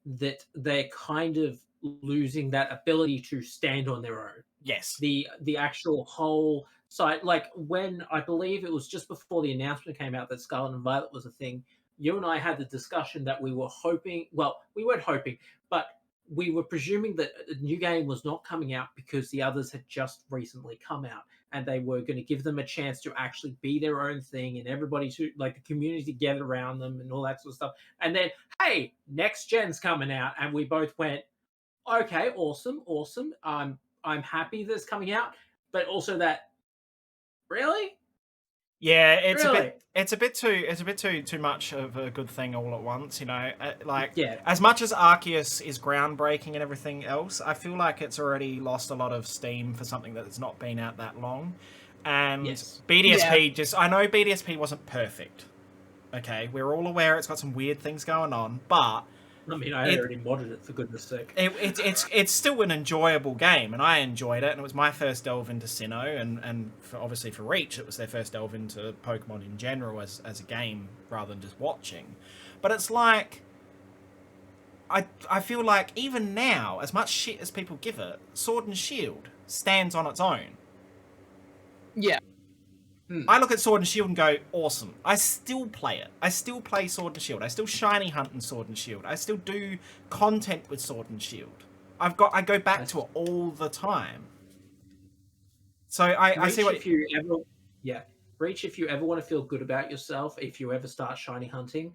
that they're kind of losing that ability to stand on their own. Yes. The actual whole site, like when I believe it was just before the announcement came out that Scarlet and Violet was a thing, you and I had the discussion that we were hoping, well, we weren't hoping, but we were presuming that a new game was not coming out because the others had just recently come out, and they were going to give them a chance to actually be their own thing and everybody to, like, the community to get around them and all that sort of stuff. And then, hey, next gen's coming out, and we both went, okay, awesome. I'm happy that it's coming out, but also that, really? Yeah, it's Really? a bit too much of a good thing all at once, Like, Yeah. as much as Arceus is groundbreaking and everything else, I feel like it's already lost a lot of steam for something that's not been out that long. And Yes. BDSP I know BDSP wasn't perfect. Okay, we're all aware it's got some weird things going on, but I mean, I already modded it, for goodness sake. it's still an enjoyable game, and I enjoyed it, and it was my first delve into Sinnoh, and obviously for Reach, it was their first delve into Pokemon in general as a game, rather than just watching. But it's like, I feel like even now, as much shit as people give it, Sword and Shield stands on its own. Yeah. I look at Sword and Shield and go, awesome. I still play it. I still play Sword and Shield. I still shiny hunt in Sword and Shield. I still do content with Sword and Shield. I go back to it all the time. So I see what... Reach, if you ever want to feel good about yourself, if you ever start shiny hunting,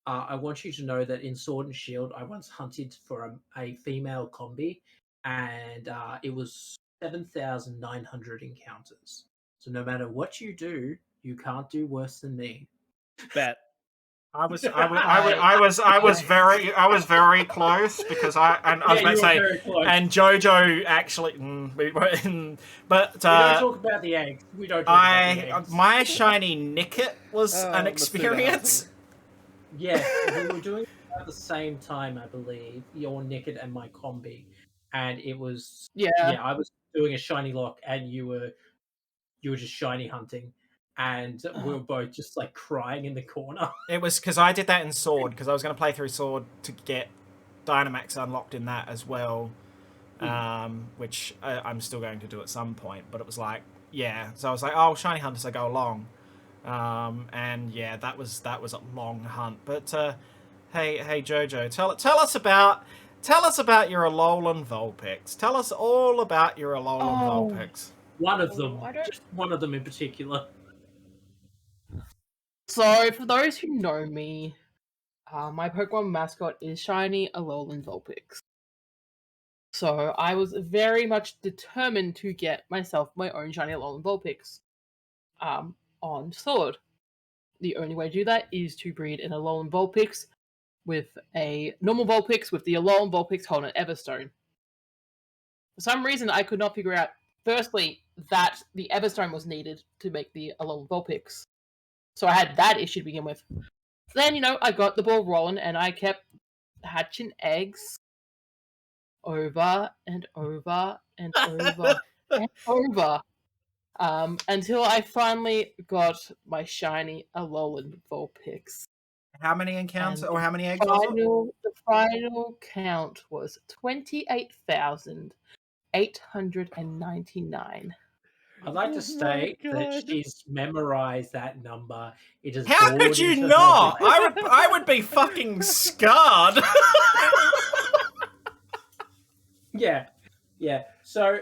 I want you to know that in Sword and Shield, I once hunted for a female combi, and it was 7,900 encounters. So no matter what you do, you can't do worse than me. Bet. I was very close because I was about to say, and JoJo actually, but we don't talk about the eggs. We don't. Talk about the eggs. My shiny Nickit was an experience. Yeah, we were doing it at the same time, I believe. Your Nickit and my combi, and it was I was doing a shiny lock, and you were just shiny hunting. And we were both just like crying in the corner. It was because I did that in Sword, because I was going to play through Sword to get Dynamax unlocked in that as well, which I'm still going to do at some point. But it was like, so I was like, oh, shiny hunt as I go along, and yeah, that was a long hunt. But hey Jojo, tell us about your Alolan Vulpix. Tell us all about your Alolan Vulpix. One of them, just one of them in particular. So, for those who know me, my Pokemon mascot is Shiny Alolan Vulpix. So, I was very much determined to get myself my own Shiny Alolan Vulpix on Sword. The only way to do that is to breed an Alolan Vulpix with a normal Vulpix with the Alolan Vulpix holding an Everstone. For some reason, I could not figure out, firstly, that the Everstone was needed to make the Alolan Vulpix. So I had that issue to begin with. Then, I got the ball rolling, and I kept hatching eggs over and over and over and over, until I finally got my shiny Alolan Vulpix. How many encounters or how many eggs was it? The final count was 28,899. I'd like to state that she's memorized that number. It is. How could you not? I would be fucking scarred. Yeah. So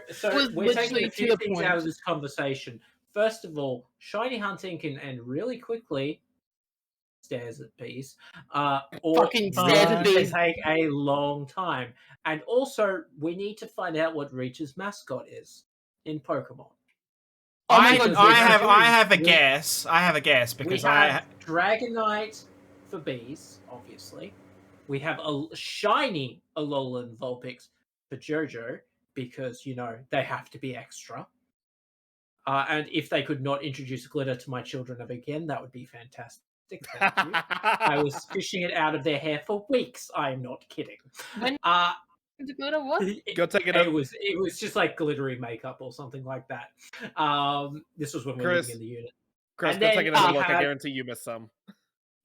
we're taking a few things point. out of this conversation. First of all, shiny hunting can end really quickly. Stairs at Beast. Or can take a long time. And also, we need to find out what Reach's mascot is in Pokemon. Oh my god, I have a We- guess. I have a guess We because have Dragonite for bees, obviously. We have a shiny Alolan Vulpix for Jojo because, they have to be extra. And if they could not introduce glitter to my children ever again, that would be fantastic. Thank you. I was fishing it out of their hair for weeks. I am not kidding. When- Uh, what? Go take it. it was just like glittery makeup or something like that. This was when we were Chris. living in the unit. Chris, And go then take another we look. I had- guarantee you missed some.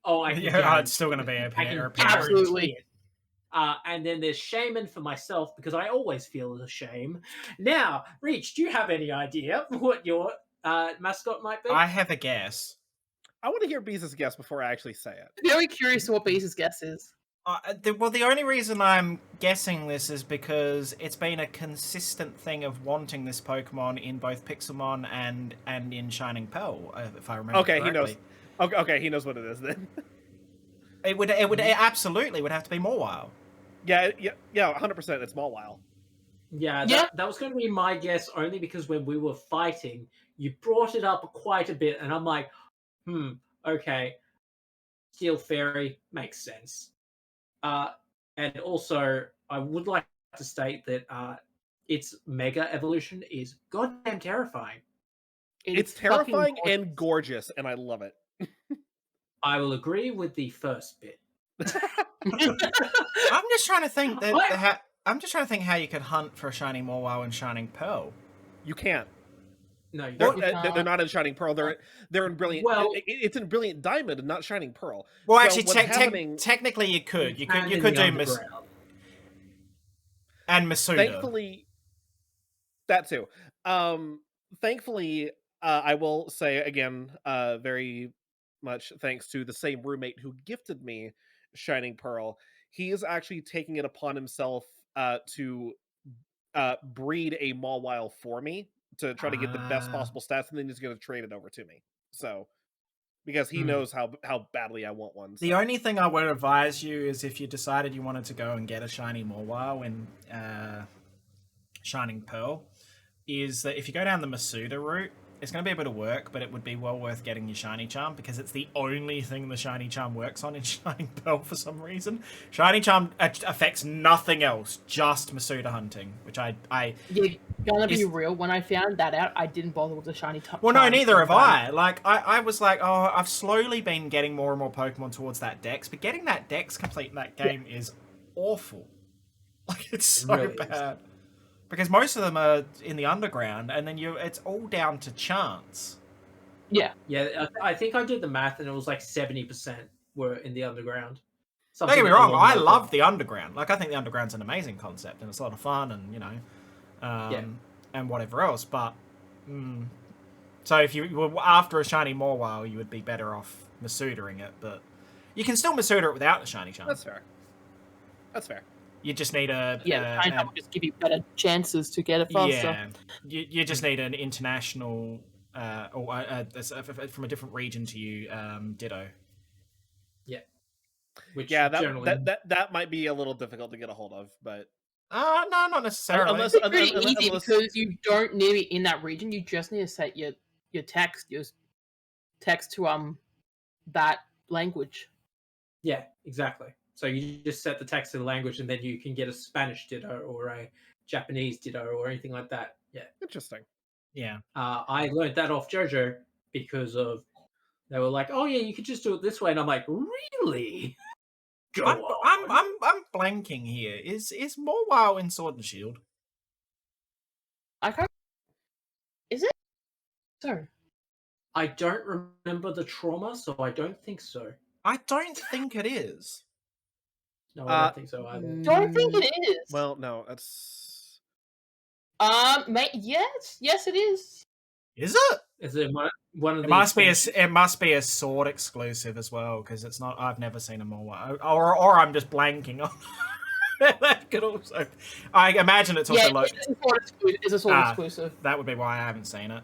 Oh, I can yeah, guarantee it's still going to be a I can pair. Absolutely. guarantee it. And then there's Shaman for myself because I always feel the shame. Now, Reach, do you have any idea what your mascot might be? I have a guess. I want to hear Beeze's guess before I actually say it. Very curious to what Beast's guess is. The only reason I'm guessing this is because it's been a consistent thing of wanting this Pokemon in both Pixelmon and in Shining Pearl, if I remember Okay, correctly. he knows. Okay, he knows what it is then. It absolutely would have to be Mawile. yeah, 100%. It's Mawile. Yeah, Yeah. that was going to be my guess only because when we were fighting, you brought it up quite a bit, and I'm like, okay, Steel Fairy makes sense. And also, I would like to state that its Mega Evolution is goddamn terrifying. It's fucking terrifying gorgeous. and gorgeous, and I love it. I will agree with the first bit. I'm just trying to think What? I'm just trying to think how you could hunt for a shiny Mawile and Shining Pearl. You can't. No, you They're, don't. they're not in Shining Pearl. They're in Brilliant. Well- It's in Brilliant Diamond and not Shining Pearl. Well, So actually, what's happening- technically, you could. You And in could the do underground. and Masuda. Thankfully, that too. Thankfully, I will say again, very much thanks to the same roommate who gifted me Shining Pearl. He is actually taking it upon himself to breed a Mawile for me to try to get the best Ah. possible stats, and then he's going to trade it over to me. So, because he knows how badly I want one. The so. only thing I would advise you is if you decided you wanted to go and get a shiny Mawile in Shining Pearl, is that if you go down the Masuda route, it's going to be a bit of work, but it would be well worth getting your Shiny Charm because it's the only thing the Shiny Charm works on in Shining Pearl for some reason. Shiny Charm affects nothing else, just Masuda hunting, which I You're gonna be Is- real. When I found that out, I didn't bother with the shiny top. Well, no, neither have I. Like, I was like, oh, I've slowly been getting more and more Pokemon towards that Dex, but getting that Dex complete in that game is awful. Like, it's so really is. bad. Because most of them are in the underground, and then it's all down to chance. Yeah. Yeah, I think I did the math, and it was like 70% were in the underground. Don't get me Something wrong, along I those love lines. the underground. Like, I think the underground's an amazing concept, and it's a lot of fun, and, and whatever else, but... So if you were after a shiny Mawile, you would be better off Masudering it, but... You can still Masuda it without the shiny charm. That's fair. That's fair. You just need a... Yeah, shiny will just give you better chances to get it faster. Yeah, you just need an international... from a different region to you, Ditto. Which Yeah, generally, that might be a little difficult to get a hold of, but No, not necessarily. Unless- It's pretty unless- easy because you don't need it in that region. You just need to set your text to that language. yeah, exactly. So you just set the text to the language, and then you can get a Spanish Ditto or a Japanese Ditto or anything like that. Yeah. interesting. Yeah. I learned that off JoJo because of they were like, "Oh yeah, you could just do it this way," and I'm like, "Really?" Go on. I'm blanking here. Is Mawile in Sword and Shield? I can't. Is it? So I don't remember the trauma, so I don't think so. I don't think it is. No, I don't think so either. don't think it is. Well, no, that's yes, it is. Is it? Is it one of It the? must be a Sword exclusive as well because it's not. I've never seen a Mawile, or I'm just blanking on. That could also. I imagine it's also Yeah, it's a sword exclusive. That would be why I haven't seen it.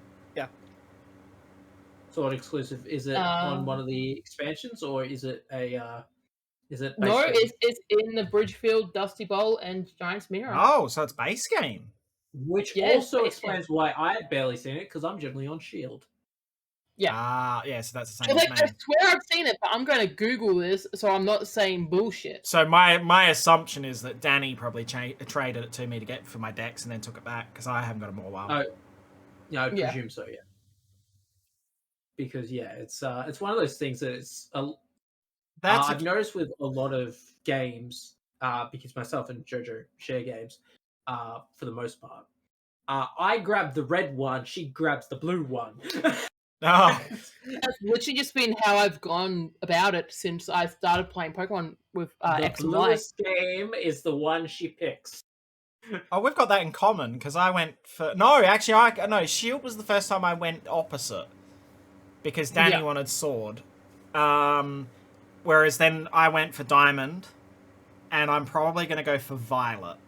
Sword exclusive. Is it on one of the expansions, or is it a? Is it? No, base game? it's in the Bridgefield, Dusty Bowl, and Giant's Mirror. Oh, so it's base game. Which Yeah, also it's- explains why I have barely seen it, because I'm generally on Shield. Yeah. Yeah, so that's the So, same like, as I me. swear I've seen it, but I'm going to Google this so I'm not saying bullshit. So my assumption is that Danny probably traded it to me to get for my decks and then took it back because I haven't got them all well. Oh, yeah, I Yeah. presume so. Yeah, because it's one of those things that I've noticed with a lot of games, because myself and Jojo share games, for the most part. I grab the red one, she grabs the blue one. Oh, That's literally just been how I've gone about it since I started playing Pokemon with The X and Y. bluest game is the one she picks. oh, we've got that in common because I went for no. Actually, no. Shield was the first time I went opposite because Danny Yeah. wanted Sword, whereas then I went for Diamond, and I'm probably going to go for Violet.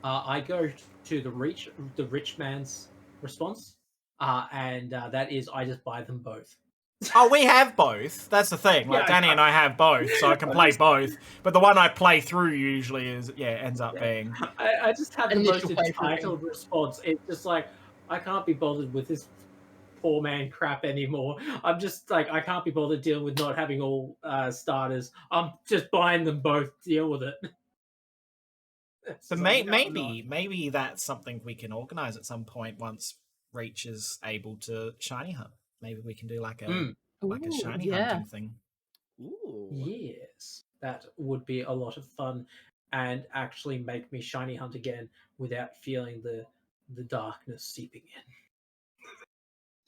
I go to the rich man's response, and that is I just buy them both. Oh, we have both. That's the thing. Like Yeah, Danny and I have both, so I can play both. But the one I play through usually ends up being. I just have the Initial most playthrough. entitled response. It's just like I can't be bothered with this poor man crap anymore. I'm just like I can't be bothered dealing with not having all starters. I'm just buying them both. Deal with it. So So, maybe that's something we can organize at some point once Reach is able to shiny hunt. Maybe we can do like a Ooh, shiny yeah. hunting thing. Ooh. Yes, that would be a lot of fun, and actually make me shiny hunt again without feeling the darkness seeping in.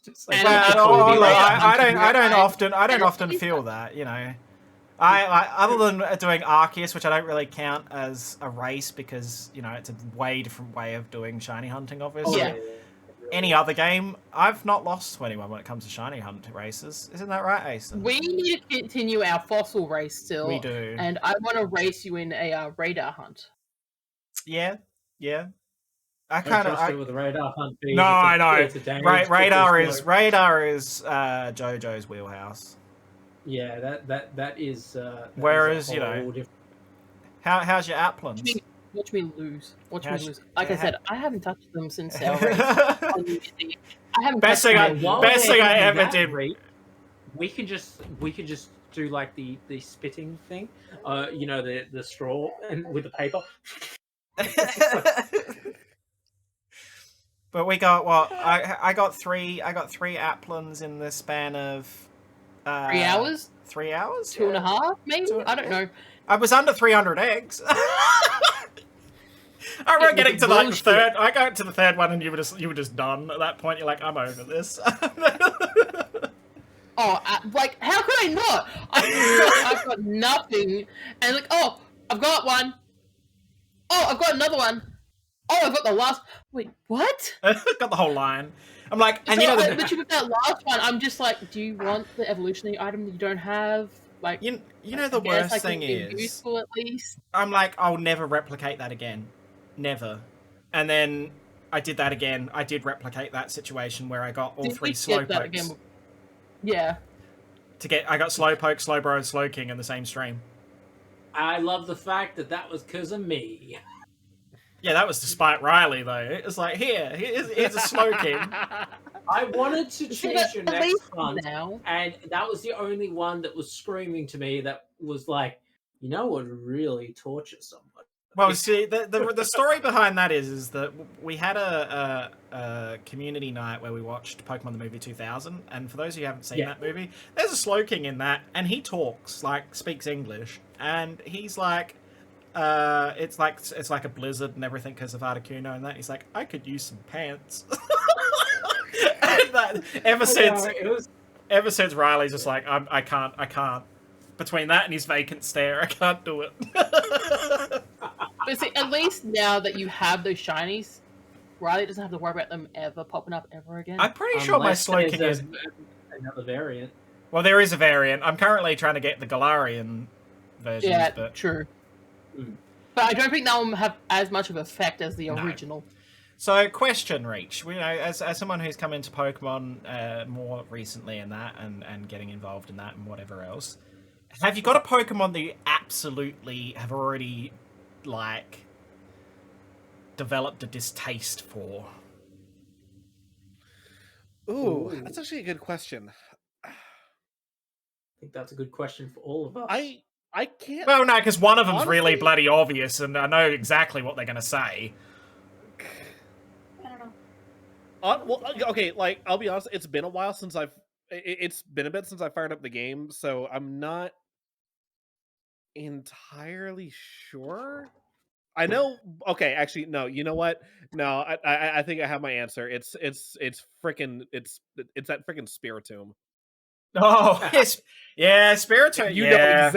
Just like, And Well, absolutely look, right. I don't And often it's- feel that, you know. I other than doing Arceus, which I don't really count as a race because you know it's a way different way of doing shiny hunting. Obviously, Yeah. any other game, I've not lost to anyone when it comes to shiny hunt races. Isn't that right, Aesir? We need to continue our fossil race still. We do. And I want to race you in a radar hunt. Yeah. I Don't kind of. trust it with the radar hunt. Bees. No, I know. It's a dangerous Radar is slope. JoJo's wheelhouse. Yeah, that is. That Whereas, is a you know, whole different- how's your Applins? Watch me lose. Watch me How's- lose. Like I how- said, I haven't touched them since our race. on New Year's Eve. I haven't Best touched thing them. While best we're thing I doing ever that, did. Reed, we could just do like the spitting thing. You know, the straw and with the paper. But we got what? I got three Applins in the span of 3 hours? 3 hours? 2.5, maybe? I don't know. I was under 300 eggs. I remember getting to like the Bullshit. third. I got to the third one, and you were just done at that point. You're like, I'm over this. Oh, like, how could I not? I've got nothing. And like, oh, I've got one. Oh, I've got another one. Oh, I've got the last. Wait, what? Got the whole line. I'm like, and So, you know, literally with that last one, I'm just like, do you want the evolutionary item that you don't have? Like, you know the I guess, worst like, thing it'd be is, useful at least. I'm like, I'll never replicate that again, never. And then I did that again. I did replicate that situation where I got all Did three we get that Slowpokes. again? Yeah. I got Slowpoke, Slowbro, and Slowking in the same stream. I love the fact that was because of me. Yeah, that was despite Riley though. It was like, here's a Slowking. I wanted to change your At next least hunt, now. and that was the only one that was screaming to me that was like, you know what would really torture someone? Well, see, the story behind that is that we had a community night where we watched Pokemon the Movie 2000, and for those of you who haven't seen that movie, there's a Slowking in that, and he speaks English, and he's like, it's like a blizzard and everything because of Articuno and that. He's like, I could use some pants. And that, ever since Riley's just like, I can't. Between that and his vacant stare, I can't do it. But see, at least now that you have those shinies, Riley doesn't have to worry about them ever popping up ever again. I'm pretty sure my Slowking is... another variant. Well, there is a variant. I'm currently trying to get the Galarian versions, Yeah, but... true. But I don't think that will have as much of effect as the original. So, question, Reach. You know, as someone who's come into Pokemon more recently and that, and getting involved in that and whatever else, have you got a Pokemon that you absolutely have already, like, developed a distaste for? Ooh, that's actually a good question. I think that's a good question for all of us. I can't. Well, no, because one of them's really Honestly- bloody obvious, and I know exactly what they're going to say. I don't know. Well, okay, like I'll be honest, it's been a while since it's been a bit since I fired up the game, so I'm not entirely sure. I know. Okay, actually, no. You know what? No, I think I have my answer. It's that freaking Spiritomb. Oh, yes. Yeah, Spiritomb. You yeah.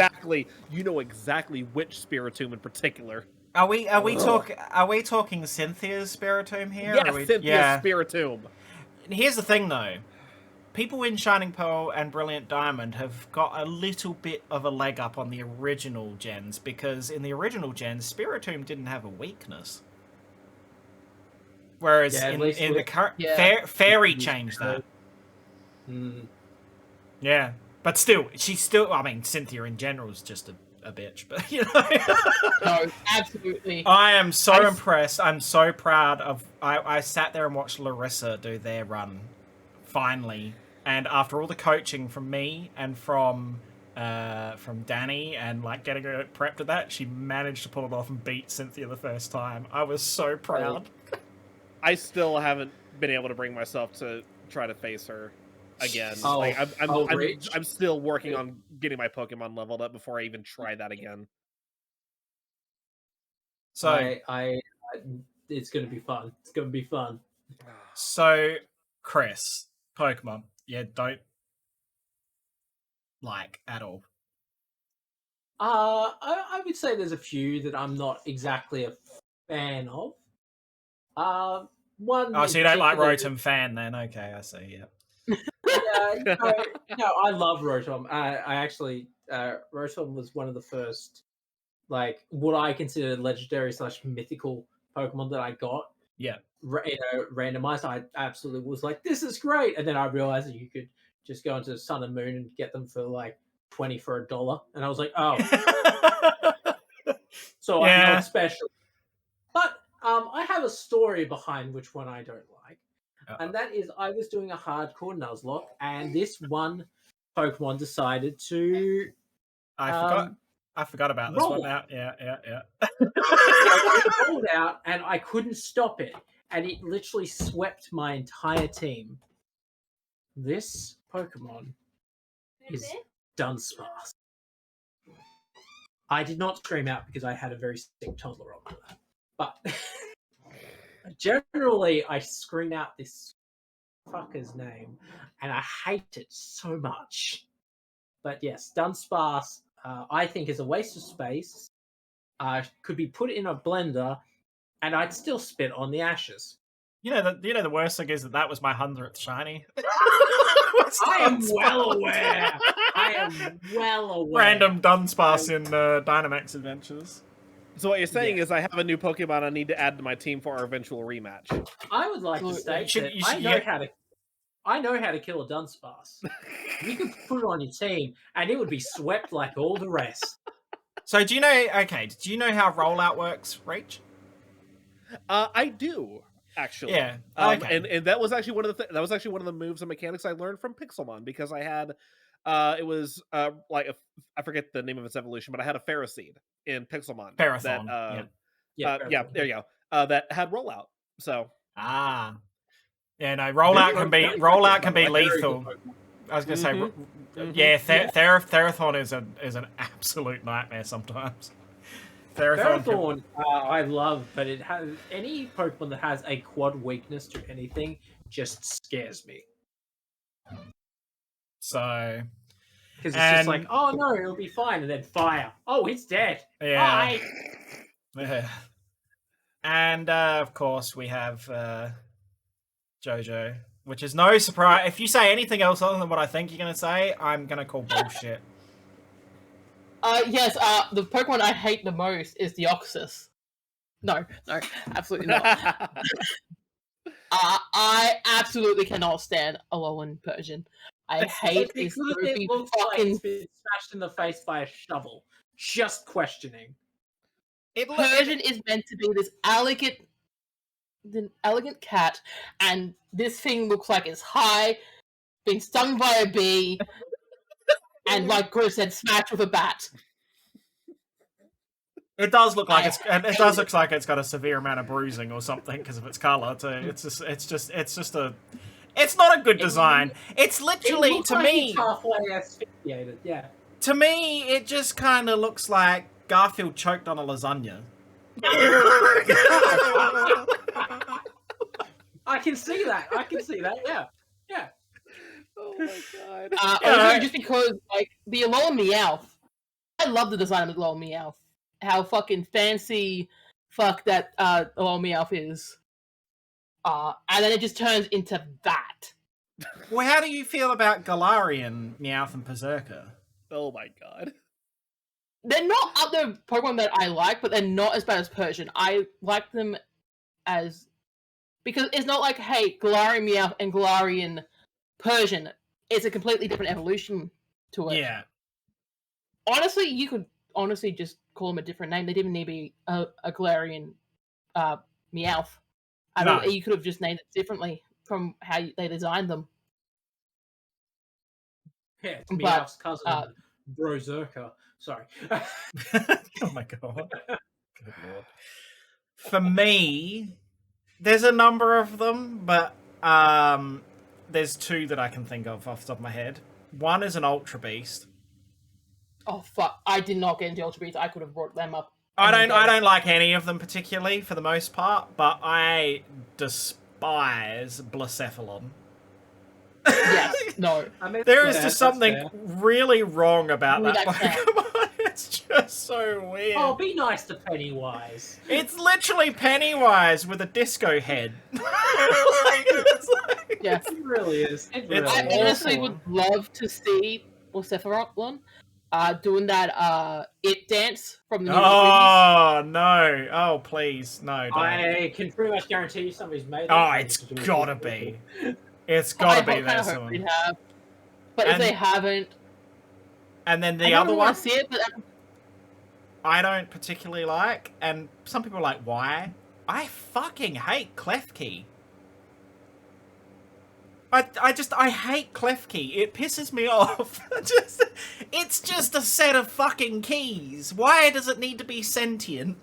know exactly which Spiritomb in particular. Are we talking Cynthia's Spiritomb here? Yes, Or are we, Cynthia's yeah. Spiritomb. Here's the thing, though. People in Shining Pearl and Brilliant Diamond have got a little bit of a leg up on the original gens, because in the original gens, Spiritomb didn't have a weakness. Whereas Yeah, at in least the with- current... Yeah. Fairy changed that. Yeah. But still, I mean, Cynthia in general is just a bitch, but, you know... No, absolutely. I am so impressed. I'm so proud of... I sat there and watched Larissa do their run, finally. And after all the coaching from me and from Danny and like getting her prepped at that, she managed to pull it off and beat Cynthia the first time. I was so proud. I still haven't been able to bring myself to try to face her again. Oh, like Reach. I'm still working on getting my Pokemon leveled up before I even try that again. So, I it's gonna be fun. It's gonna be fun. so Chris, Pokemon, yeah, don't like at all. I would say there's a few that I'm not exactly a fan of. One. Oh, so you don't like particular- Rotom fan then? Okay, I see. Yeah. No, I love Rotom. I actually, Rotom was one of the first, like, what I consider legendary / mythical Pokemon that I got. Yeah. Randomized. I absolutely was like, this is great. And then I realized that you could just go into Sun and Moon and get them for like 20 for $1. And I was like, oh, so I'm Yeah. not special. But I have a story behind which one I don't like. And that is, I was doing a hardcore Nuzlocke, and this one Pokemon decided to. I forgot about this one roll. now. Yeah. It rolled out, and I couldn't stop it, and it literally swept my entire team. This Pokemon is Dunsparce. I did not scream out because I had a very sick toddler on my lap, but generally I scream out this fucker's name, and I hate it so much. But yes, Dunsparce, I think is a waste of space. Could be put in a blender, and I'd still spit on the ashes. You know the worst thing is that was my 100th shiny. I am well aware. I am well aware. Random Dunsparce in Dynamax Adventures. So what you're saying is I have a new Pokemon I need to add to my team for our eventual rematch. I would like to state that I know how to kill a Dunsparce. You could put it on your team, and it would be swept like all the rest. So do you know how rollout works, Reach? I do actually. Yeah. And that was actually one of the moves and mechanics I learned from Pixelmon, because I had it was like I forget the name of its evolution, but I had a Ferroseed in Pixelmon. Parathon. There Parathon. you go. That had rollout. So yeah, no, rollout can be lethal. I was gonna say, yeah, Therathon is an absolute nightmare sometimes. Ferrothorn, I love, but it has any Pokemon that has a quad weakness to anything just scares me. So, because it's just like, oh no, it'll be fine, and then fire. Oh, it's dead. Yeah. Bye. Yeah. And of course we have Jojo, which is no surprise. If you say anything else other than what I think you're going to say, I'm going to call bullshit. Yes, the Pokemon I hate the most is Deoxys. No, absolutely not. I absolutely cannot stand Alolan Persian. I hate this because goofy it looks like fucking... it's been smashed in the face by a shovel. Just questioning. Persian is meant to be this elegant elegant cat, and this thing looks like it's high, being stung by a bee, and like Chris said, smashed with a bat. It does look like it does hate look like it's got a severe amount of bruising or something because of its color too. It's not a good design. It's It literally looks to like me. it's halfway asphyxiated. Yeah. To me, it just kind of looks like Garfield choked on a lasagna. I can see that. Yeah. Yeah. Oh my god. Also, just because, like, the Alola Meowth, I love the design of the Alola Meowth. How fucking fancy that Alola Meowth is. And then it just turns into that. Well, how do you feel about Galarian Meowth and Berserker? Oh my god. They're not other Pokemon that I like, but they're not as bad as Persian. I like them as... Because it's not like, hey, Galarian Meowth and Galarian Persian. It's a completely different evolution to it. Yeah. Honestly, you could just call them a different name. They didn't need to be a Galarian Meowth. No. You could have just named it differently from how they designed them. Yeah, it's But, Meowth's cousin, Berserker. Sorry. Oh my god. Good lord. For me, there's a number of them, but there's two that I can think of off the top of my head. One is an Ultra Beast. Oh fuck! I did not get into Ultra Beast. I could have brought them up. I don't like any of them particularly for the most part, but I despise Blacephalon. Yes, no. I mean, There is yeah, just that's something fair. really wrong about Ooh, that that's fair. Pokemon. It's just so weird. Oh, be nice to Pennywise. It's literally Pennywise with a disco head. Yeah. It really is. It It's I really is. honestly awful. would love to see Blacephalon doing that It dance from the new movies. Oh no! Oh please, no! Don't. I can pretty much guarantee you somebody's made Oh, it. it's gotta be. It's gotta be there I hope soon. they have. But if And they haven't, And then I the don't other really one want to see it. But I don't particularly like, and some people are like, why? I fucking hate Klefki. I hate Klefki. It pisses me off. It's just a set of fucking keys. Why does it need to be sentient?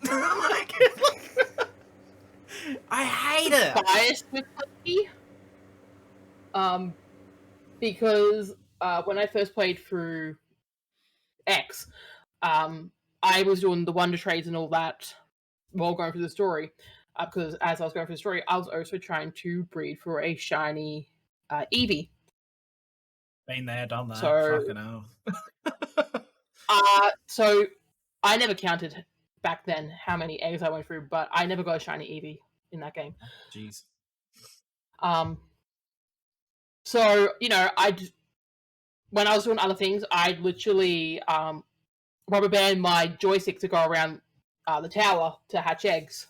I hate it. biased with Clicky. Because when I first played through X, I was doing the Wonder Trades and all that while going through the story. Because as I was going through the story, I was also trying to breed for a shiny Eevee. Been there, done that. So- Fucking hell. So I never counted back then how many eggs I went through, but I never got a shiny Eevee in that game. Jeez. So, when I was doing other things, I'd literally rubber band my joystick to go around the tower to hatch eggs.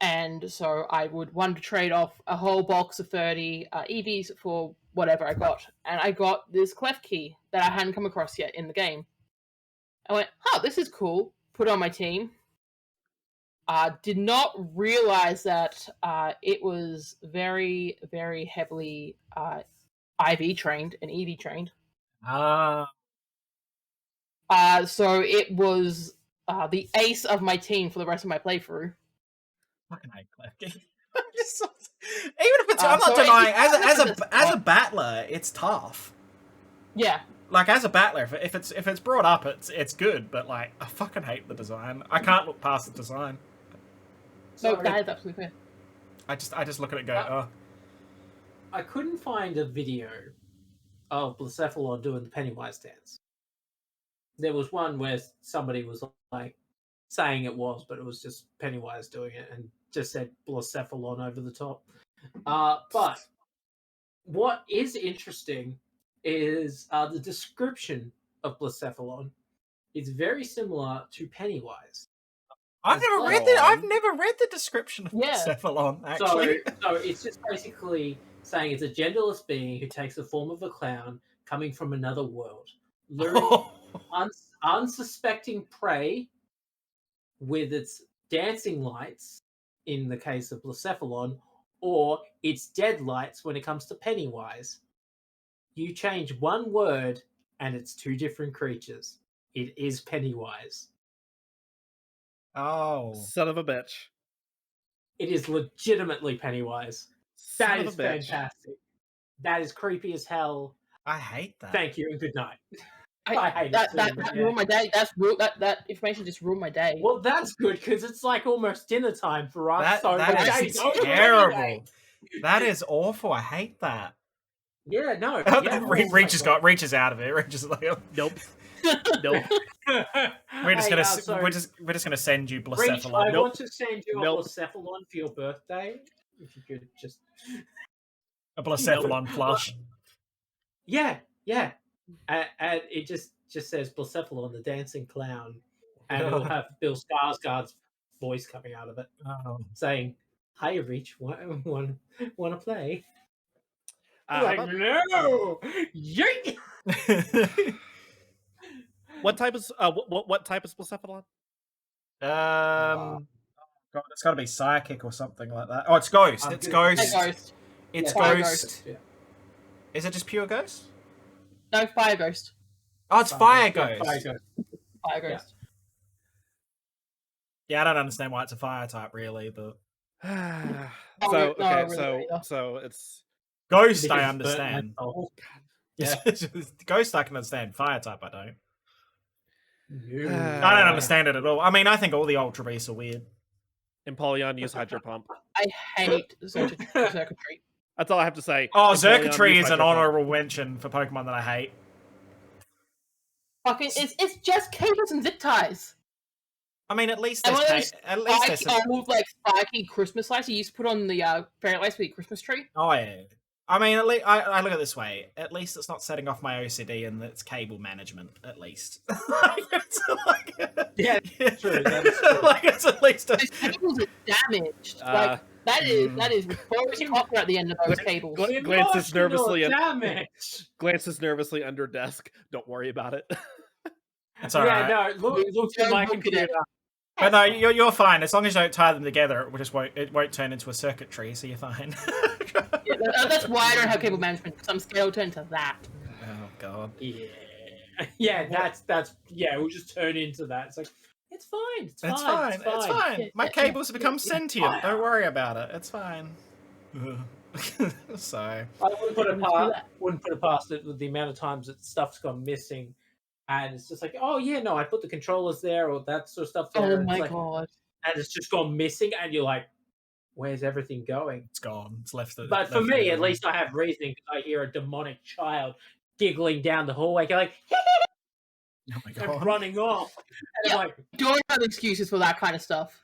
And so I would want to trade off a whole box of 30 EVs for whatever I got. And I got this Klefki that I hadn't come across yet in the game. I went, oh, this is cool. Put it on my team. Did not realize that it was very, very heavily IV trained and EV trained. Ah. So it was the ace of my team for the rest of my playthrough. Fucking hate Klefki. Even if it's, I'm not so denying, it's- as a battler, it's tough. Yeah. Like as a battler, if it's brought up, it's good. But like, I fucking hate the design. I can't look past the design. No, Sorry. that is absolutely fair. I just look at it and go, oh. I couldn't find a video of Blacephalon doing the Pennywise dance. There was one where somebody was like saying it was, but it was just Pennywise doing it and just said Blacephalon over the top. But what is interesting is the description of Blacephalon is very similar to Pennywise. I've never read the description of Yeah. Cephalon, actually. So it's just basically saying it's a genderless being who takes the form of a clown coming from another world, luring unsuspecting prey with its dancing lights in the case of Blacephalon, or it's Deadlights when it comes to Pennywise. You change one word and it's two different creatures. It is Pennywise. Oh. Son of a bitch. It is legitimately Pennywise. Son That of is a bitch. fantastic. That is creepy as hell. I hate that. Thank you and good night. I hate that, it too, that, but that yeah. ruined my day. That information just ruined my day. Well, that's good because it's like almost dinner time for us. That the is day's over terrible. anyway. That is awful. I hate that. Yeah, no. Yeah, Reaches out of it. Reaches like, Nope. Nope. we're just Hey, gonna so we're just gonna send you Reach, Blacephalon. I Nope. want to send you Nope. a Blacephalon for your birthday. If you could just A Blacephalon plush. yeah, and it just says Blacephalon, the dancing clown, and it'll have Bill Skarsgård's voice coming out of it, Oh. saying, "Hi, Reach, want to play?" How Like, about- no, yeet! what type is what type is Blacephalon? God, it's got to be psychic or something like that. Oh, it's ghost. It's ghost. Ghost. It's Yeah, fire ghost. Yeah. Is it just pure ghost? No, fire ghost. Oh, it's fire Yeah, ghost. Fire Ghost. Fire ghost. Yeah, I don't understand why it's a fire type, really, but So no, okay, really so either. so it's ghost I Because understand. burnt my soul. Ghost I can understand. Fire type I don't. No. I don't understand it at all. I mean, I think all the Ultra Beasts are weird. Empoleon use Hydro Pump. I hate circuitry. That's all I have to say. Oh, Empoleon Xurkitree use is an Hydro Pump. honorable mention for Pokemon that I hate. Fucking, it's just cables and zip ties. I mean, at least And there's one of those at least there's some... old, like, spiky Christmas lights you used to put on the fairy lights for your Christmas tree. Oh yeah. I mean, at least I look at it this way. At least it's not setting off my OCD and it's cable management. At least, Yeah, true. That's true. like it's at least a... Those cables are damaged. Like, that is rose copper at the end of those cables. Glances nervously damage. Glances nervously under desk. Don't worry about it. It's all right. Yeah, no. Look at my Look at computer. it. But no, you're fine as long as you don't tie them together. It won't turn into a circuitry, so you're fine. Yeah, that's why I don't have cable management, because I'm scared it'll turn into that. Oh god. Yeah, that's yeah. We'll just turn into that. It's like it's fine. It's fine. It's fine. Yeah, My yeah, cables have become yeah. sentient. Don't worry about it. It's fine. So I wouldn't put it past it with the amount of times that stuff's gone missing, and it's just like, oh yeah, no, I put the controllers there or that sort of stuff there. Oh and my it's like, god. and it's just gone missing, and you're like, where's everything going? it's gone. It's left. But for me, at least I have reasoning because I hear a demonic child giggling down the hallway, going, Oh my and god. running off. And Yeah. I'm like, Don't have excuses for that kind of stuff.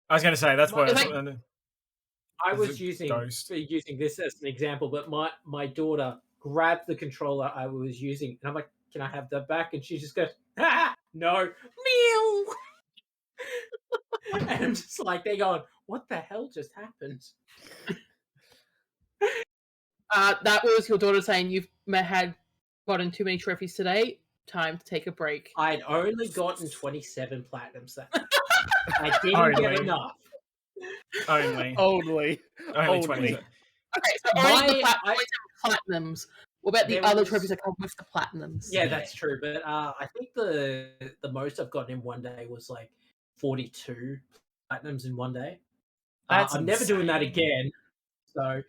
I was going to say that's Well, what. it's I As was a using ghost. this as an example, but my daughter grabbed the controller I was using, and I'm like, "Can I have that back?" And she just goes, "No, meow." And I'm just like, they're going, "What the hell just happened?" That was your daughter saying you've had gotten too many trophies today. Time to take a break. I'd only gotten 27 platinums that I didn't get Only. enough. Only. Only. 20. Okay, so only My- the platinums. What about the There other was- trophies that come with the platinums? Yeah, that's true. But I think the most I've gotten in one day was like 42 platinums in one day. That's I'm never doing that insane. again. So,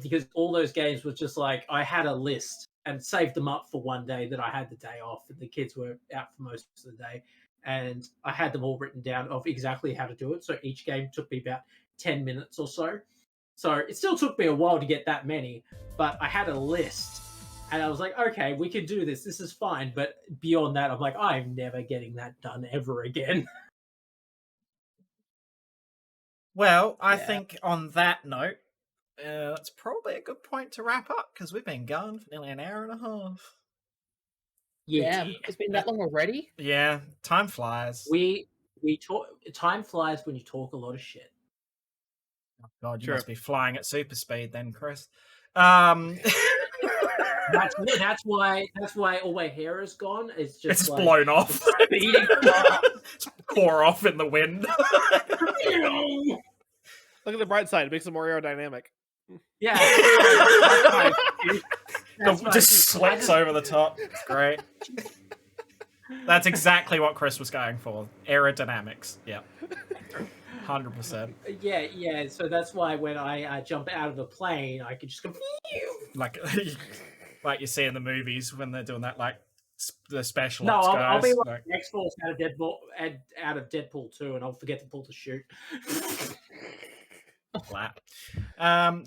because all those games was just like I had a list and saved them up for one day that I had the day off, and the kids were out for most of the day, and I had them all written down of exactly how to do it. So each game took me about 10 minutes or so. So it still took me a while to get that many, but I had a list. And I was like, okay, we can do this. This is fine. But beyond that, I'm like, I'm never getting that done ever again. Well, I Yeah. think on that note, that's probably a good point to wrap up because we've been going for nearly an hour and a half. Damn, it's been that long already. Yeah, time flies. We talk. Time flies when you talk a lot of shit. Oh, God, you Sure. must be flying at super speed then, Chris. That's why all my hair is gone. It's just It's like, blown off. speeding fast. tore off in the wind. Look at the bright side; it makes it more aerodynamic. Yeah. That's my excuse. That's my Just excuse. I slicks over the top. It's great. That's exactly what Chris was going for. Aerodynamics. Yeah. 100%. Yeah. So that's why when I jump out of a plane, I can just go. Like you see in the movies when they're doing that, like the special No, ops I'll guys. be like X-Force out of Deadpool 2, and I'll forget to pull the chute. Flat.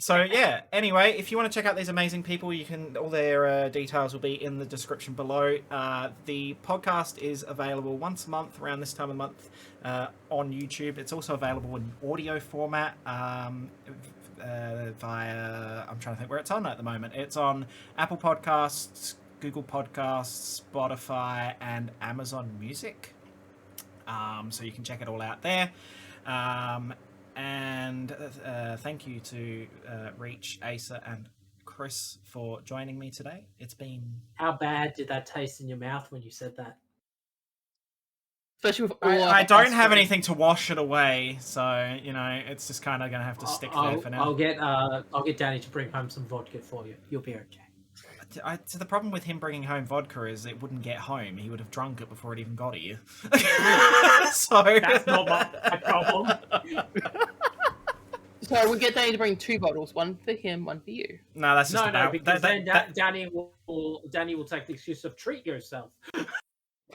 So yeah. Anyway, if you want to check out these amazing people, you can. All their details will be in the description below. The podcast is available once a month around this time of the month on YouTube. It's also available in audio format via. I'm trying to think where it's on at the moment. It's on Apple Podcasts, Google Podcasts, Spotify, and Amazon Music. So you can check it all out there. And thank you to Reach, Aesir, and Chris for joining me today. It's been... How bad did that taste in your mouth when you said that? Especially with all I don't have anything to wash it away, so, you know, it's just kind of going to have to stick there for now. I'll get Danny to bring home some vodka for you. You'll be okay. So the problem with him bringing home vodka is it wouldn't get home. He would have drunk it before it even got here. So That's not my problem. So we'll get Danny to bring 2 bottles, one for him, one for you. No, that's just No, because then Danny will take the excuse of treat yourself.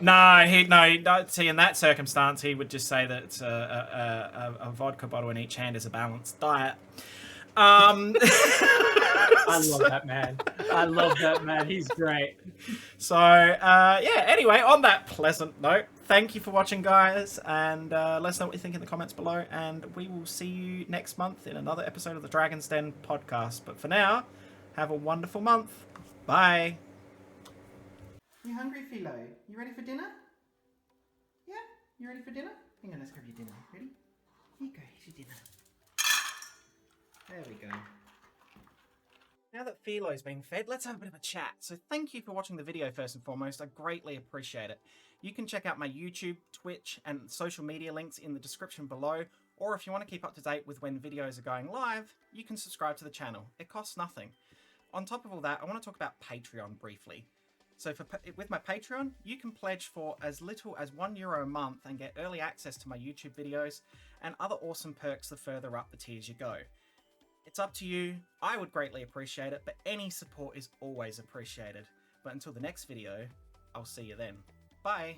No, see, in that circumstance, he would just say that a vodka bottle in each hand is a balanced diet. I love that man. I love that man. He's great. So, yeah, anyway, on that pleasant note, thank you for watching, guys, and let us know what you think in the comments below, and we will see you next month in another episode of the Dragon's Den podcast. But for now, have a wonderful month. Bye. You hungry, Philo? You ready for dinner? Yeah? You ready for dinner? Hang on, let's grab your dinner. Ready? Here you go, here's your dinner. There we go. Now that Philo's been fed, let's have a bit of a chat. So thank you for watching the video first and foremost. I greatly appreciate it. You can check out my YouTube, Twitch, and social media links in the description below. Or if you want to keep up to date with when videos are going live, you can subscribe to the channel. It costs nothing. On top of all that, I want to talk about Patreon briefly. So with my Patreon, you can pledge for as little as €1 a month and get early access to my YouTube videos and other awesome perks the further up the tiers you go. It's up to you. I would greatly appreciate it, but any support is always appreciated. But until the next video, I'll see you then. Bye!